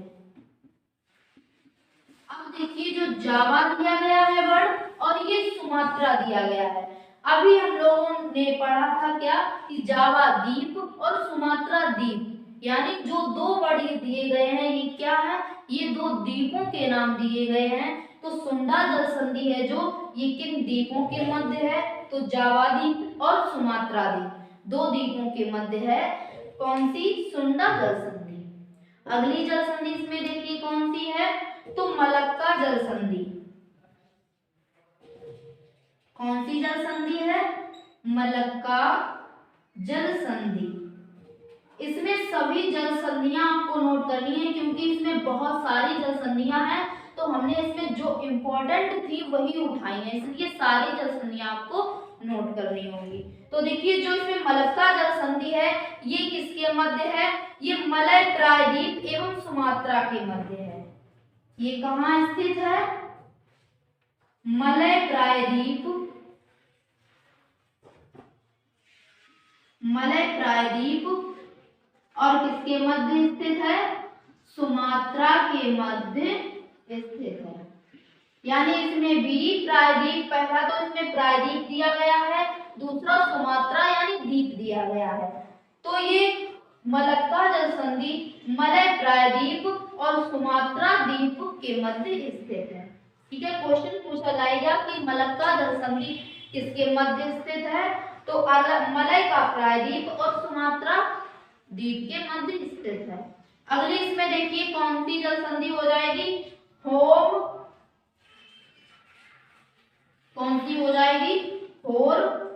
अब देखिए जो जावा दिया गया है वर्ड और ये सुमात्रा दिया गया है। अभी हम लोगों ने पढ़ा था क्या कि जावा द्वीप और सुमात्रा द्वीप, यानी जो दो वर्ड ये दिए गए हैं ये क्या है, ये दो द्वीपों के नाम दिए गए हैं। तो सुंडा जल संधि है जो ये किन द्वीपों के मध्य है, तो जावा द्वीप और सुमात्रा द्वीप, दो द्वीपों के मध्य है कौन सी, सुंडा जल संधि। अगली जल संधि इसमें देखिए कौन सी है, तो मलक्का जल संधि। कौन सी जल संधि है, मलक्का जल संधि। इसमें सभी जल संधियां आपको नोट करनी है क्योंकि इसमें बहुत सारी जल संधियां हैं, तो हमने इसमें जो इम्पोर्टेंट थी वही उठाई है, इसलिए सारी जल संधियां आपको नोट करनी होगी। तो देखिए जो इसमें मलक्का जल संधि है ये किसके मध्य है, ये मलय प्रायद्वीप एवं सुमात्रा के मध्य है। ये कहाँ स्थित है, मलय प्रायद्वीप, मलय प्रायद्वीप और किसके मध्य स्थित है, सुमात्रा के मध्य स्थित है। यानी इसमें भी प्रायद्वीप, पहला तो इसमें प्रायद्वीप दिया गया है, दूसरा सुमात्रा यानी द्वीप दिया गया है। तो ये मलक्का जल संधि मलय प्रायद्वीप और सुमात्रा द्वीप के मध्य स्थित है। ठीक है, क्वेश्चन पूछा जाएगा कि मलक्का जल संधि किसके मध्य स्थित है, तो मलय का प्रायद्वीप और सुमात्रा द्वीप के मध्य स्थित है। अगली इसमें देखिए कौन सी जल संधि हो जाएगी, होम, कौन सी हो जाएगी, होरमुज।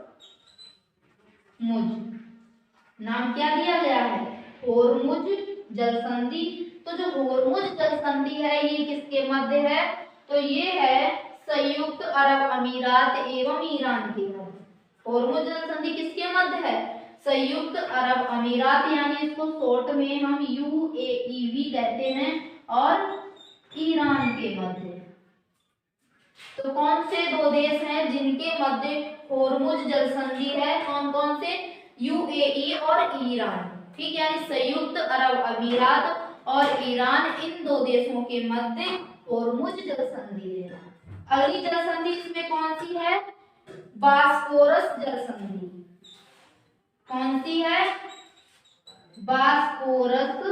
नाम क्या दिया गया है, होरमुज जल संधि। तो जो होरमुज जल संधि है ये किसके मध्य है, तो ये है संयुक्त अरब अमीरात एवं ईरान के मध्य। होरमुज जल संधि किसके मध्य है, संयुक्त अरब अमीरात, यानी इसको शॉर्ट में हम UAE भी कहते हैं, और ईरान के मध्य। तो कौन से दो देश हैं जिनके मध्य होरमुज जल संधि है, कौन कौन से, UAE और ईरान। ठीक, यानी संयुक्त अरब अमीरात और ईरान, इन दो देशों के मध्य होरमुज जल संधि है। अगली जल संधि इसमें कौन सी है, बास्फोरस जल संधि। कौन सी है, बास्फोरस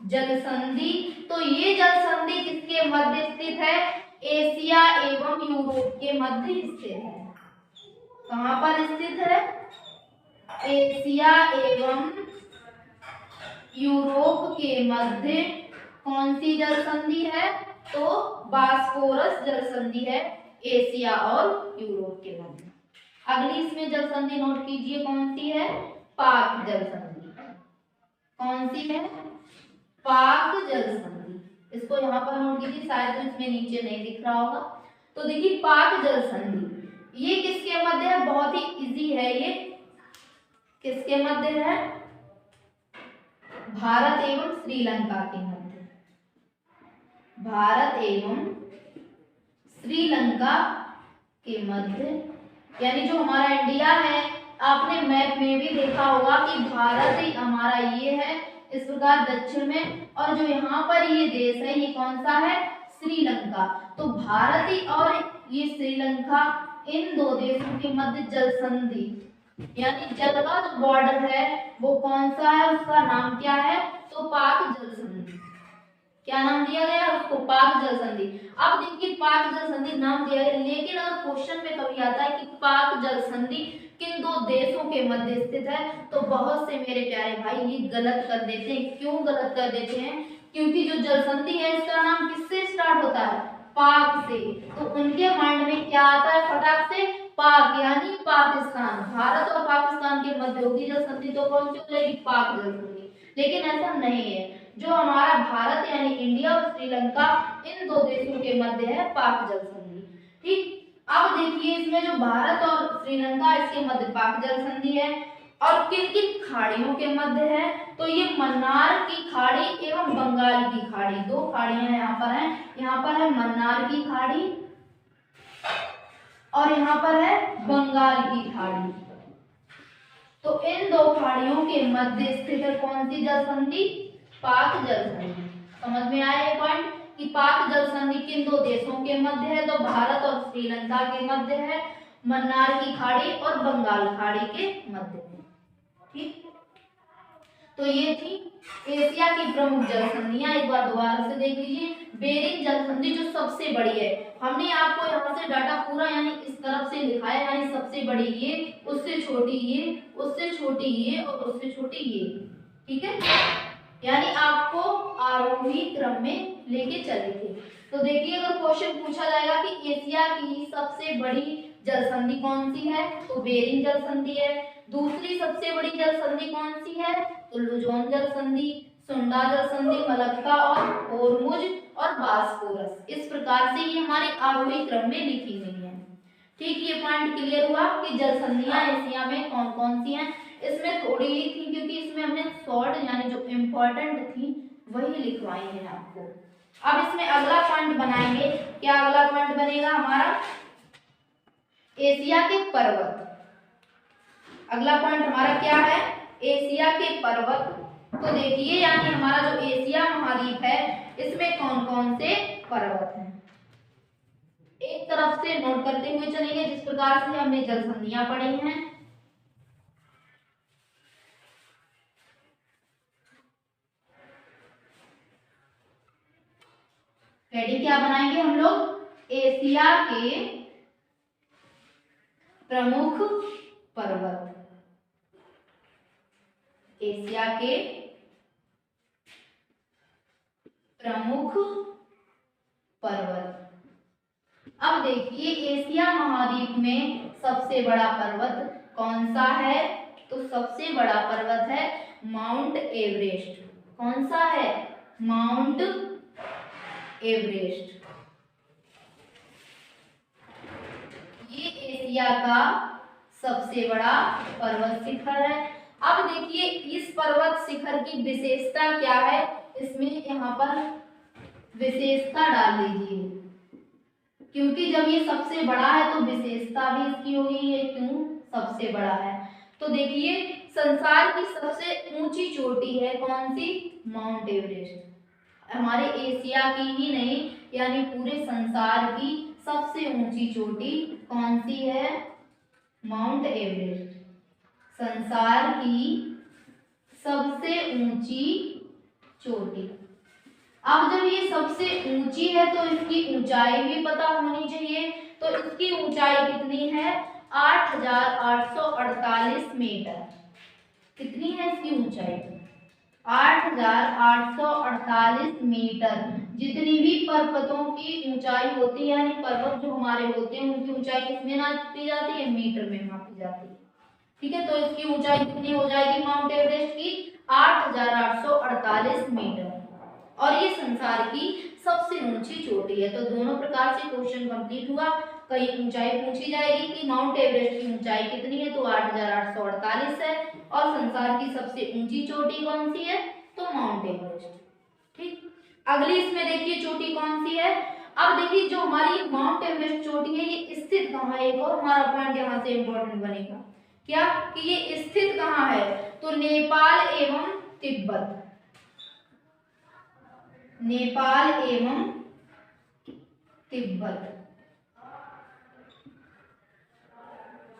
जल संधि। तो ये जल संधि किसके मध्य स्थित है, एशिया एवं यूरोप के मध्य स्थित है। कहां पर स्थित है, एशिया एवं यूरोप के मध्य कौन सी जल संधि है, तो बास्फोरस जल संधि है, एशिया और यूरोप के मध्य। अगली इसमें जल संधि नोट कीजिए कौन सी है, पाक जल संधि। कौन सी है, पाक जल संधि। इसको यहाँ पर नोट कीजिए, शायद तो इसमें नीचे नहीं दिख रहा होगा। तो देखिए पाक जल संधि ये किसके मध्य है, बहुत ही इजी है, ये किसके मध्य है, भारत एवं श्रीलंका के मध्य। भारत एवं श्रीलंका के मध्य, यानी जो हमारा इंडिया है, आपने मैप में भी देखा होगा कि भारत ही हमारा ये है इस प्रकार दक्षिण में, और जो यहाँ पर ये देश है ये कौन सा है, श्रीलंका। तो भारत ही और ये श्रीलंका, इन दो देशों के मध्य जल संधि, यानी जल का जो बॉर्डर है वो कौन सा है, उसका नाम क्या है, तो पाक जल संधि। क्या नाम दिया गया उसको, पाक जल संधि। अब देखिए पाक जल संधि नाम दिया गया, लेकिन अगर क्वेश्चन में कभी आता है कि पाक जल संधि किन दो देशों के मध्य स्थित है, तो बहुत से मेरे प्यारे भाई ये गलत कर देते हैं। क्यों गलत कर देते हैं, क्योंकि जो जल संधि है इसका नाम किससे स्टार्ट होता है, पाक से। तो उनके माइंड में क्या आता है फटाक से, पाक यानी पाकिस्तान। भारत और पाकिस्तान के मध्य होगी जल संधि, तो कौन सी हो जाएगी, पाक जल संधि। लेकिन ऐसा नहीं है, जो हमारा भारत यानी इंडिया और श्रीलंका, इन दो देशों के मध्य है पाक जल संधि। ठीक, अब देखिए इसमें जो भारत और श्रीलंका इसके मध्य पाक जल संधि है, और किन किन खाड़ियों के मध्य है, तो ये मन्नार की खाड़ी एवं बंगाल की खाड़ी, दो खाड़ियां यहाँ पर हैं। यहाँ पर है मन्नार की खाड़ी और यहाँ पर है बंगाल की खाड़ी। तो इन दो खाड़ियों के मध्य स्थित है कौन सी जल संधि, पाक जल संधि। समझ में आया ये पॉइंट। कि पाक जल संधि किन दो देशों के मध्य है, तो भारत और श्रीलंका के मध्य है, मन्नार की खाड़ी और बंगाल खाड़ी के मध्य में। ठीक, तो ये थी एशिया की प्रमुख जल संधियां। एक बार दोबारा से देख लीजिए। बेरिंग जल संधि जो सबसे बड़ी है, हमने आपको यहाँ से डाटा पूरा यानी इस तरफ से लिखा है, यानी सबसे बड़ी ये, उससे छोटी ये, उससे छोटी ये और उससे छोटी ये। ठीक है, यानी आपको आरोही क्रम में लेके चले थे। तो देखिए अगर क्वेश्चन पूछा जाएगा कि एशिया की सबसे बड़ी जल संधि कौन सी है, तो बेरिंग जल संधि है। दूसरी सबसे बड़ी जल संधि कौन सी है, तो लुजोन जल संधि, सुंडा जल संधि, मलक्का और होर्मुज और बास्फोरस। इस प्रकार से ये हमारे आरोही क्रम में लिखी गई है। ठीक, ये पॉइंट क्लियर हुआ कि जल संधियां एशिया में कौन कौन सी हैं। इसमें थोड़ी ही थी क्योंकि इसमें हमने शॉर्ट यानी जो इम्पोर्टेंट थी वही लिखवाई है आपको। अब इसमें अगला पॉइंट बनाएंगे। क्या अगला पॉइंट बनेगा हमारा, एशिया के पर्वत। अगला पॉइंट हमारा क्या है, एशिया के पर्वत। तो देखिए यानी हमारा जो एशिया महाद्वीप है इसमें कौन कौन से पर्वत हैं, एक तरफ से नोट करते हुए चलेंगे जिस प्रकार से हमने जल संधियां पढ़ी हैं। रेडी, क्या बनाएंगे हम लोग, एशिया के प्रमुख पर्वत। एशिया के प्रमुख पर्वत। अब देखिए एशिया महाद्वीप में सबसे बड़ा पर्वत कौन सा है, तो सबसे बड़ा पर्वत है माउंट एवरेस्ट। कौन सा है, माउंट एवरेस्ट। ये एशिया का सबसे बड़ा पर्वत शिखर है। अब देखिए इस पर्वत शिखर की विशेषता क्या है, इसमें यहाँ पर विशेषता डाल लीजिए, क्योंकि जब ये सबसे बड़ा है तो विशेषता भी इसकी होगी, ये क्यों सबसे बड़ा है। तो देखिए संसार की सबसे ऊंची चोटी है कौन सी, माउंट एवरेस्ट। हमारे एशिया की ही नहीं यानी पूरे संसार की सबसे ऊंची चोटी कौन सी है, माउंट एवरेस्ट। संसार की सबसे ऊंची चोटी। अब जब ये सबसे ऊंची है तो इसकी ऊंचाई भी पता होनी चाहिए। तो इसकी ऊंचाई कितनी है, 8,848 मीटर। कितनी है इसकी ऊंचाई, 8,848 मीटर। जितनी भी पर्वतों की ऊंचाई होती है यानी पर्वत जो हमारे होते हैं उनकी ऊंचाई किसमें नापी जाती है, मीटर में मापी जाती है। ठीक है, तो इसकी ऊंचाई कितनी हो जाएगी माउंट एवरेस्ट की, 8,848 मीटर। और ये संसार की सबसे ऊंची चोटी है। तो दोनों प्रकार से क्वेश्चन कंप्लीट हुआ। कई ऊंचाई पूछी जाएगी कि माउंट एवरेस्ट की ऊंचाई कितनी है, तो 8,848 है। और संसार की सबसे ऊंची चोटी कौन सी है, तो माउंट एवरेस्ट। ठीक, अगली इसमें देखिए चोटी कौन सी है। अब देखिए जो हमारी माउंट एवरेस्ट चोटी है ये स्थित कहाँ है, एक और हमारा पॉइंट यहाँ से इंपॉर्टेंट बनेगा, क्या कि ये स्थित कहाँ है, तो नेपाल एवं तिब्बत। नेपाल एवं तिब्बत।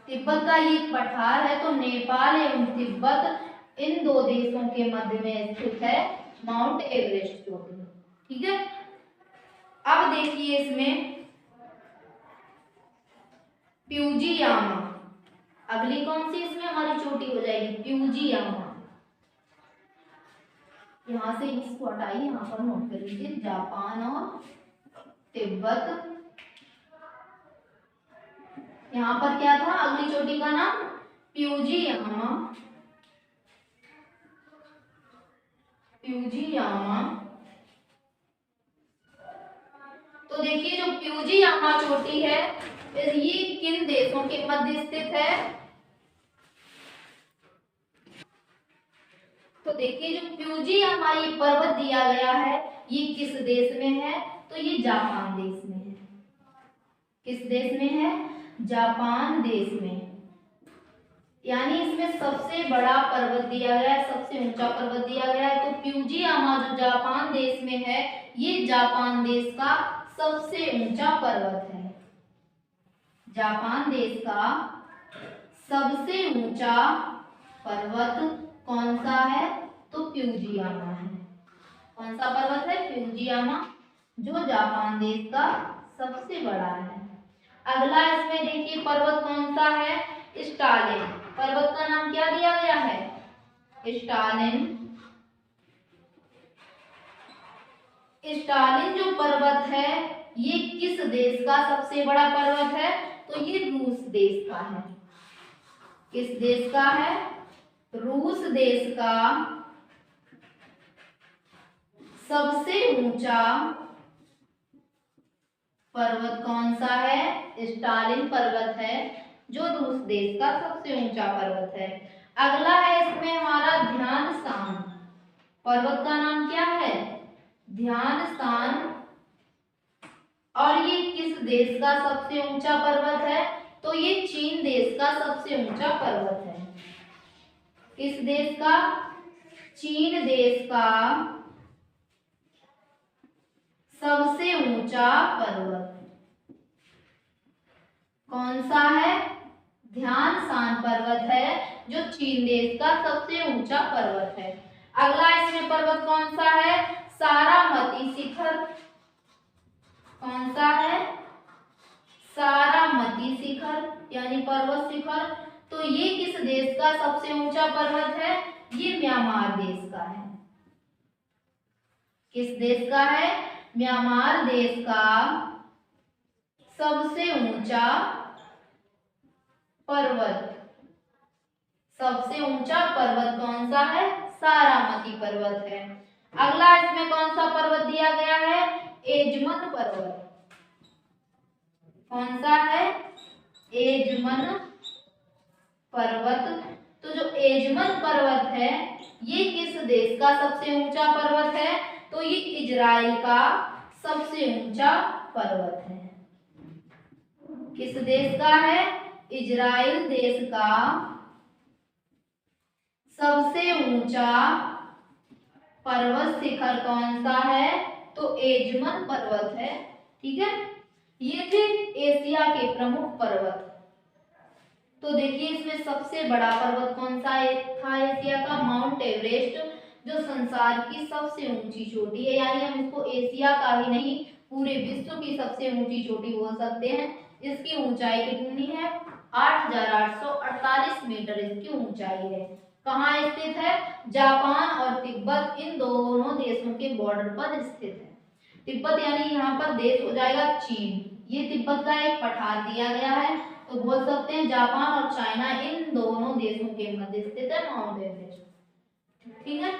तिब्बत का ये पठार है, तो नेपाल एवं तिब्बत इन दो देशों के मध्य में स्थित है माउंट एवरेस्ट चोटी। ठीक है, अब देखिए इसमें फ्यूजियामा। अगली कौन सी इसमें हमारी चोटी हो जाएगी, फ्यूजियामा। यहाँ से इसको हटाइए, यहाँ पर नोट कर लीजिए, जापान और तिब्बत। यहाँ पर क्या था, अगली चोटी का नाम फ्यूजियामा। फ्यूजियामा। तो देखिए जो फ्यूजियामा चोटी है ये किन देशों के मध्य स्थित है, तो देखिए जो फ्यूजियामा ये पर्वत दिया गया है ये किस देश में है, तो ये जापान देश में है। किस देश में है, जापान देश में। यानी इसमें सबसे बड़ा पर्वत दिया गया है, सबसे ऊंचा पर्वत दिया गया है। तो फ्यूजियामा जो जापान देश में है, ये जापान देश का सबसे ऊंचा पर्वत है। जापान देश का सबसे ऊंचा पर्वत कौन सा है? तो फ्यूजियामा है। कौन सा पर्वत है? फ्यूजियामा, जो जापान देश का सबसे बड़ा है। अगला इसमें देखिए पर्वत कौन सा है? स्टालिन। पर्वत का नाम क्या दिया गया है? स्टालिन। स्टालिन जो पर्वत है, ये किस देश का सबसे बड़ा पर्वत है? तो ये रूस देश का है। किस देश का है? रूस देश का सबसे ऊंचा पर्वत कौन सा है? स्टालिन पर्वत है, जो रूस देश का सबसे ऊंचा पर्वत है। अगला है इसमें हमारा ध्यान शान। पर्वत का नाम क्या है? ध्यान शान। और ये किस देश का सबसे ऊंचा पर्वत है? तो ये चीन देश का सबसे ऊंचा पर्वत है। किस देश का? चीन देश का सबसे ऊंचा पर्वत कौन सा है? ध्यान शान पर्वत है, जो चीन देश का सबसे ऊंचा पर्वत है। अगला इसमें पर्वत कौन सा है? सारामती शिखर। कौन सा है? सारामती शिखर यानी पर्वत शिखर। तो ये किस देश का सबसे ऊंचा पर्वत है? ये म्यांमार देश का है। किस देश का है? म्यांमार देश का सबसे ऊंचा पर्वत। सबसे ऊंचा पर्वत कौन सा है? सारामती पर्वत है। अगला इसमें कौन सा पर्वत दिया गया है? एजमन पर्वत। कौन सा है? एजमन पर्वत। तो जो एजमन पर्वत है, ये किस देश का सबसे ऊंचा पर्वत है? तो ये इजराइल का सबसे ऊंचा पर्वत है। किस देश का है? इजराइल देश का सबसे ऊंचा पर्वत शिखर कौन सा है? तो एजमन पर्वत है। ठीक है, ये थे एशिया के प्रमुख पर्वत। तो देखिए इसमें सबसे बड़ा पर्वत कौन सा था एशिया का? माउंट एवरेस्ट, जो संसार की सबसे ऊंची चोटी है। यानी हम इसको एशिया का ही नहीं, पूरे विश्व की सबसे ऊंची चोटी बोल सकते हैं। इसकी ऊंचाई कितनी है? 8,848 मीटर इसकी ऊंचाई है। कहाँ स्थित है? जापान और तिब्बत, इन दोनों देशों के बॉर्डर पर स्थित है। तिब्बत यानी यहाँ पर देश हो जाएगा चीन। ये तिब्बत का एक पठार दिया गया है, तो बोल सकते हैं जापान और चाइना, इन दोनों देशों के मध्य स्थित है माउंट एवरेस्ट। ठीक है,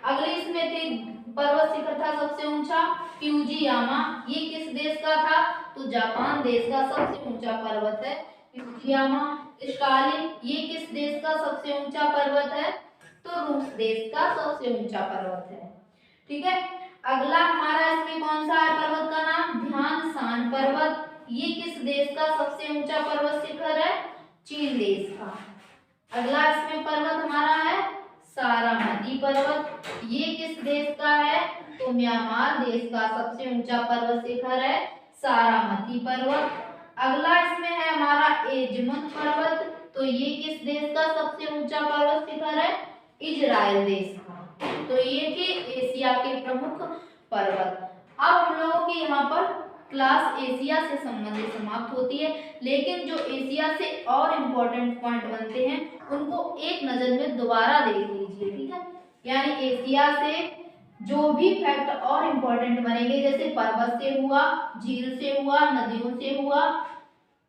अगले इसमें थे पर्वत शिखर था सबसे ऊंचा फ्यूजियामा। ये किस देश का था? तो जापान देश का सबसे ऊंचा पर्वत है फ्यूजियामा। स्टालिन, ये किस देश का सबसे ऊंचा पर्वत है? तो रूस देश का सबसे ऊंचा पर्वत है। ठीक है, अगला हमारा इसमें कौन सा है पर्वत का नाम? ध्यान शान पर्वत। ये किस देश का सबसे ऊंचा पर्वत शिखर है? चीन देश का। अगला इसमें पर्वत हमारा है सारामती पर्वत। ये किस देश का है? तो म्यांमार देश का सबसे ऊंचा पर्वत शिखर है सारामती पर्वत। अगला इसमें है हमारा एजमन पर्वत। तो ये किस देश का सबसे ऊंचा पर्वत शिखर है? इजराइल देश का। तो ये थे एशिया के प्रमुख पर्वत। अब हम लोगों की यहाँ पर क्लास एशिया से संबंधित समाप्त होती है, लेकिन जो एशिया से और इम्पोर्टेंट पॉइंट बनते हैं उनको एक नजर में दोबारा देख लीजिए। ठीक है, यानी एशिया से जो भी फैक्ट और इम्पोर्टेंट बनेंगे, जैसे पर्वत से हुआ, झील से हुआ, नदियों से हुआ,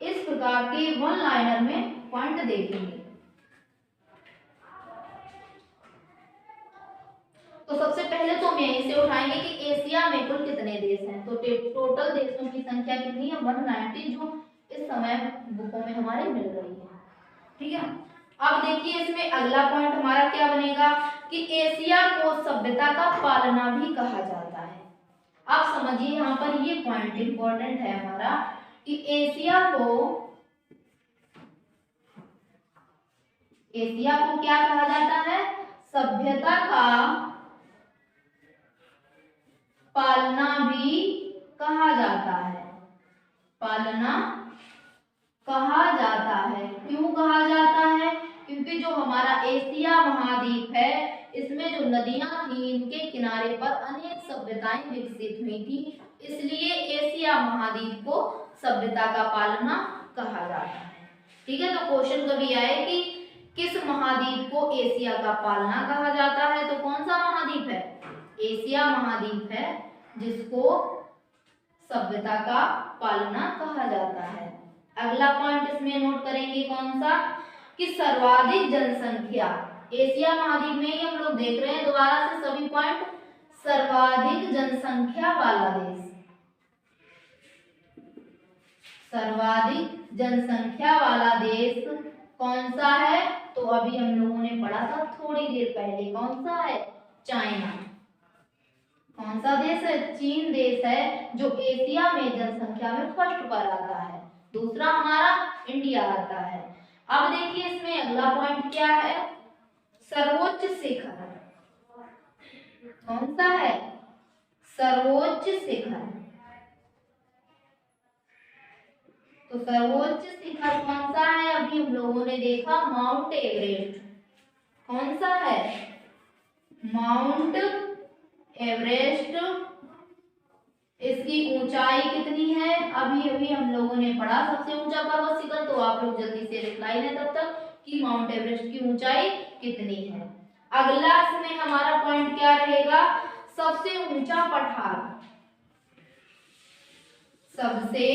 इस प्रकार के वन लाइनर में पॉइंट देखेंगे। तो सबसे पहले तो हम यहीं से उठाएंगे कि एशिया में कुल कितने देश हैं। तो टोटल देशों की संख्या कितनी है? 190, जो इस समय बुकों में हमारे मिल रही है। ठीक है, अब देखिए इसमें अगला पॉइंट हमारा क्या बनेगा कि एशिया को सभ्यता का पालना भी कहा जाता है। आप समझिए यहाँ पर ये पॉइंट इंपॉर्टेंट है हमारा कि एशिया को एशिया को क्या कहा जाता है? सभ्यता का पालना भी कहा जाता है। पालना कहा जाता है। क्यों कहा जाता है? क्योंकि जो हमारा एशिया महाद्वीप है, इसमें जो नदियां थी, इनके किनारे पर अनेक सभ्यताएं विकसित हुई थी, इसलिए एशिया महाद्वीप को सभ्यता का पालना कहा जाता है। ठीक है, तो क्वेश्चन कभी आए कि किस महाद्वीप को एशिया का पालना कहा जाता है, तो कौन सा महाद्वीप है? एशिया महाद्वीप है, जिसको सभ्यता का पालना कहा जाता है। अगला पॉइंट इसमें नोट करेंगे कौन सा? कि सर्वाधिक जनसंख्या, एशिया महाद्वीप में ही हम लोग देख रहे हैं दोबारा से सभी पॉइंट, सर्वाधिक जनसंख्या वाला देश, सर्वाधिक जनसंख्या वाला देश कौन सा है? तो अभी हम लोगों ने पढ़ा था थोड़ी देर पहले, कौन सा है? चाइना। कौन सा देश है? चीन देश है, जो एशिया में जनसंख्या में फर्स्ट पर आता है। दूसरा हमारा इंडिया आता है। अब देखिए इसमें अगला पॉइंट क्या है? सर्वोच्च शिखर कौन सा है? सर्वोच्च शिखर। तो सर्वोच्च शिखर कौन सा है? अभी हम लोगों ने देखा माउंट एवरेस्ट। कौन सा है? Mount Everest. इसकी ऊंचाई कितनी है? अभी अभी हम लोगों ने पढ़ा सबसे ऊंचा पर्वत शिखर, तो आप लोग जल्दी से रिप्लाई दें तब तक कि माउंट एवरेस्ट की ऊंचाई कितनी है। अगला इसमें हमारा पॉइंट क्या रहेगा? सबसे ऊंचा पठार। सबसे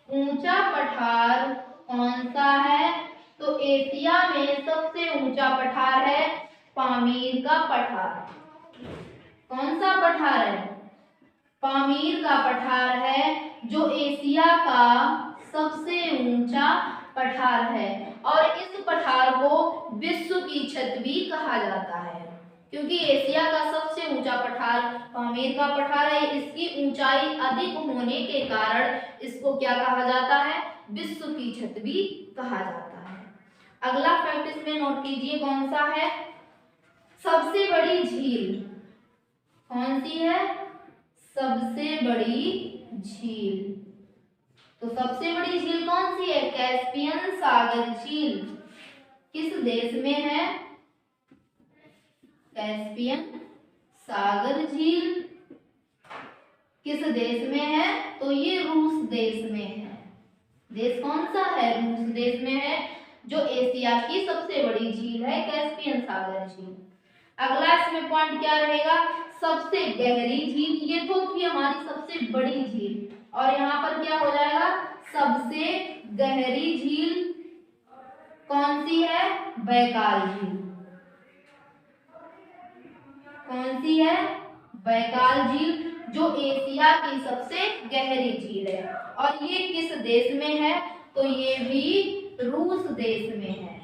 ऊंचा पठार कौन सा है? तो एशिया में सबसे ऊंचा पठार है पामीर का पठार। कौन सा पठार है? पामीर का पठार है, जो एशिया का सबसे ऊंचा पठार है। और इस पठार को विश्व की छत भी कहा जाता है, क्योंकि एशिया का सबसे ऊंचा पठार पामीर का पठार है। इसकी ऊंचाई अधिक होने के कारण इसको क्या कहा जाता है? विश्व की छत भी कहा जाता है। अगला फैक्ट इसमें नोट कीजिए कौन सा है? सबसे बड़ी झील कौन सी है? सबसे बड़ी झील। तो सबसे बड़ी झील कौन सी है? कैस्पियन सागर झील। किस देश में है? कैस्पियन सागर झील किस देश में है? तो ये रूस देश में है। देश कौन सा है? रूस देश में है, जो एशिया की सबसे बड़ी झील है कैस्पियन सागर झील। अगला इसमें पॉइंट क्या रहेगा? सबसे गहरी झील। ये तो थी हमारी सबसे बड़ी झील, और यहाँ पर क्या हो जाएगा? सबसे गहरी झील कौन सी है? बैकाल झील। कौन सी है? बैकाल झील, जो एशिया की सबसे गहरी झील है। और ये किस देश में है? तो ये भी रूस देश में है।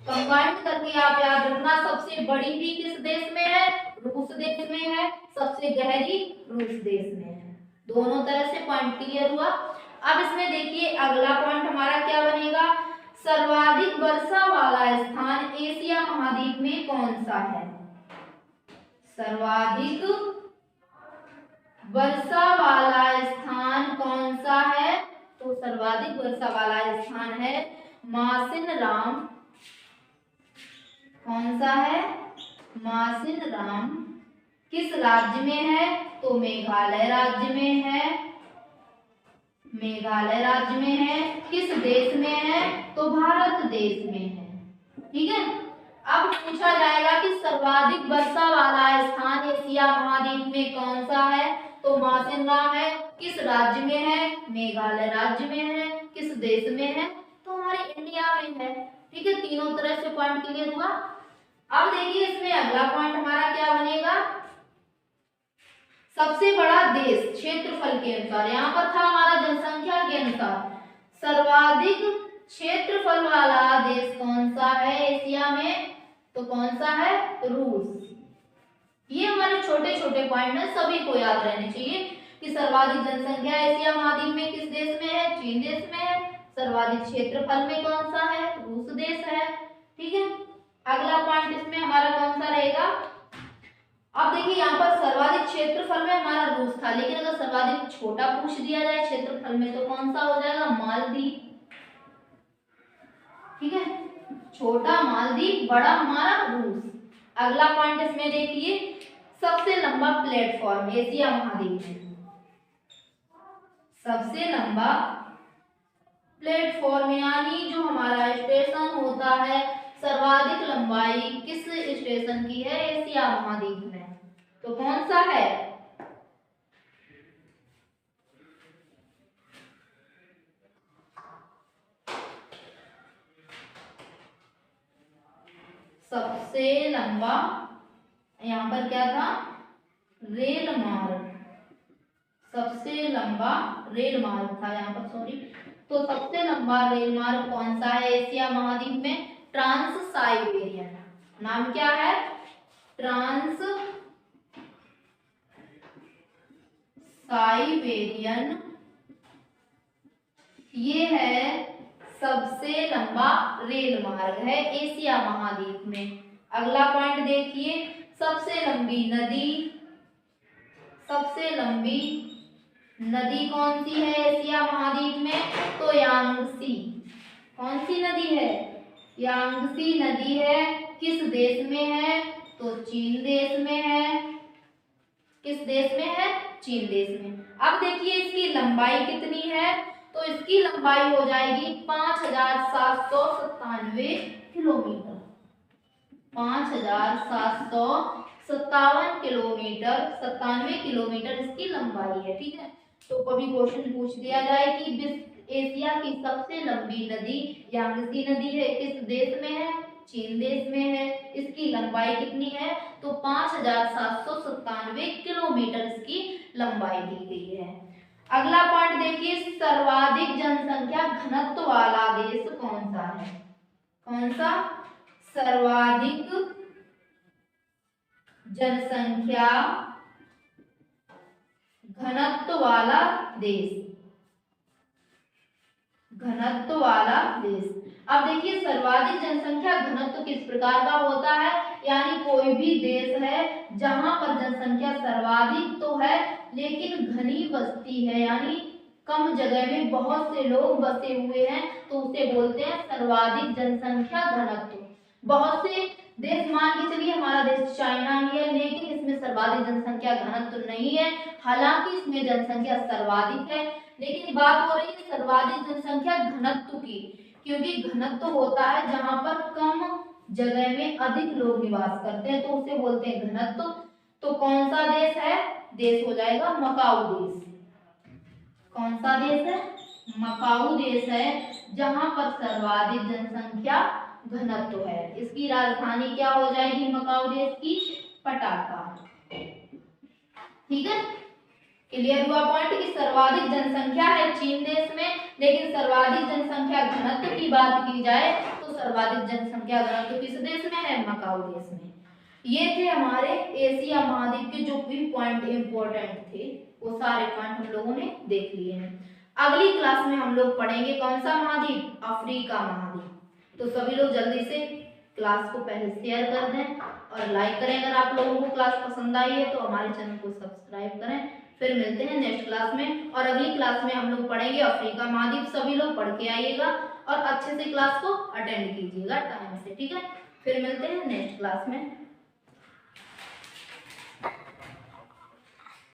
कंबाइंड करके आप याद रखना, सबसे बड़ी भी किस देश में है? रूस देश में है। सबसे गहरी रूस देश में है। दोनों तरह से पॉइंट क्लियर हुआ। अब इसमें देखिए अगला पॉइंट हमारा क्या बनेगा? सर्वाधिक वर्षा वाला स्थान एशिया महाद्वीप में कौन सा है? सर्वाधिक वर्षा वाला स्थान कौन सा है? तो सर्वाधिक वर्षा वाला स्थान है मासिनराम। कौन सा है? मासिनराम। किस राज्य में है? तो मेघालय राज्य में है। मेघालय राज्य में है। किस देश में है? तो भारत देश में है। ठीक है, अब पूछा जाएगा कि सर्वाधिक वर्षा वाला स्थान एशिया महाद्वीप में कौन सा है? तो मासिनराम है। किस राज्य में है? मेघालय राज्य में है। किस देश में है? तो हमारे इंडिया में है। ठीक है, तीनों तरह से पॉइंट क्लियर हुआ। अब देखिए इसमें अगला पॉइंट हमारा क्या बनेगा? सबसे बड़ा देश क्षेत्रफल के अनुसार, यहाँ पर था हमारा जनसंख्या के अनुसार, सर्वाधिक क्षेत्रफल वाला देश कौन सा है एशिया में? तो कौन सा है? रूस। ये हमारे छोटे छोटे पॉइंट हैं, सभी को याद रहने चाहिए कि सर्वाधिक जनसंख्या एशिया महाद्वीप में किस देश में है? चीन देश में है। सर्वाधिक क्षेत्रफल में कौन सा है? रूस देश है। ठीक है। अगला पॉइंट इसमें हमारा कौन सा रहेगा? अब देखिए यहाँ पर सर्वाधिक क्षेत्रफल में हमारा रूस था, लेकिन अगर सर्वाधिक छोटा पूछ दिया जाए क्षेत्रफल में तो कौन सा हो जाएगा? मालदीव। ठीक है, छोटा मालदीव, बड़ा हमारा रूस। अगला पॉइंट इसमें देखिए, सबसे लंबा प्लेटफॉर्म एशिया महाद्वीप में। सबसे लंबा प्लेटफॉर्म यानी जो हमारा स्टेशन होता है, सर्वाधिक लंबाई किस स्टेशन की है? एशिया महाद्वीप में। तो कौन सा है? सबसे लंबा, यहाँ पर क्या था? रेल मार्ग। सबसे लंबा रेल मार्ग था यहाँ पर, सॉरी। तो सबसे लंबा रेल मार्ग कौन सा है एशिया महाद्वीप में? Trans Siberian. नाम क्या है? Trans Siberian. ये है सबसे लंबा रेल मार्ग है एशिया महाद्वीप में। अगला पॉइंट देखिए, सबसे लंबी नदी। सबसे लंबी नदी कौन सी है एशिया महाद्वीप में? तो यांगसी। कौन सी नदी है? यांगसी नदी है। किस देश में है? तो चीन देश में है। किस देश में है? चीन देश में। अब देखिए इसकी लंबाई कितनी है? तो इसकी लंबाई हो जाएगी 5797 किलोमीटर। 5757 किलोमीटर, 97 किलोमीटर इसकी लंबाई है। ठीक है, तो कभी क्वेश्चन पूछ दिया जाए कि एशिया की सबसे लंबी नदी यांगसी नदी है, किस देश में है? चीन देश में है। इसकी लंबाई कितनी है? तो 5797 किलोमीटर इसकी लंबाई दी गई है। अगला पॉइंट देखिए, सर्वाधिक जनसंख्या घनत्व वाला देश कौन सा है? कौन सा? सर्वाधिक जनसंख्या घनत्व वाला देश। घनत्व वाला देश। अब देखिए सर्वाधिक जनसंख्या घनत्व किस प्रकार का होता है? यानी कोई भी देश है जहां पर जनसंख्या सर्वाधिक तो है लेकिन घनी बस्ती है, यानी कम जगह में बहुत से लोग बसे हुए हैं, तो उसे बोलते हैं सर्वाधिक जनसंख्या घनत्व। बहुत से देश, मान के चलिए हमारा देश चाइना ही है, लेकिन इसमें सर्वाधिक जनसंख्या घनत्व नहीं है, हालांकि इसमें जनसंख्या सर्वाधिक है, लेकिन बात हो रही है सर्वाधिक जनसंख्या घनत्व की, क्योंकि घनत्व होता है जहां पर कम जगह में अधिक लोग निवास करते हैं, तो उसे बोलते हैं घनत्व। तो कौन सा देश है? देश हो जाएगा मकाऊ देश। कौन सा देश है? मकाऊ देश है, जहां पर सर्वाधिक जनसंख्या घनत्व है। इसकी राजधानी क्या हो जाएगी मकाऊ देश की? पटाका। ठीक है, क्लियर हुआ पॉइंट कि सर्वाधिक जनसंख्या है चीन देश में, लेकिन सर्वाधिक जनसंख्या घनत्व की बात की जाए तो सर्वाधिक जनसंख्या घनत्व किस देश में है? मकाऊ देश में। ये थे हमारे एशिया महाद्वीप के जो भी पॉइंट इंपॉर्टेंट थे, वो सारे पॉइंट हम लोगों ने देख लिए हैं। अगली क्लास में हम लोग पढ़ेंगे कौन सा महाद्वीप? अफ्रीका महाद्वीप। तो सभी लोग जल्दी से क्लास को पहले शेयर कर दें और लाइक करें। अगर आप लोगों को क्लास पसंद आई है तो हमारे चैनल को सब्सक्राइब करें। फिर मिलते हैं नेक्स्ट क्लास में, और अगली क्लास में हम लोग पढ़ेंगे अफ्रीका महाद्वीप। सभी लोग पढ़ के आइएगा और अच्छे से क्लास को अटेंड कीजिएगा टाइम से। ठीक है, फिर मिलते हैं नेक्स्ट क्लास में।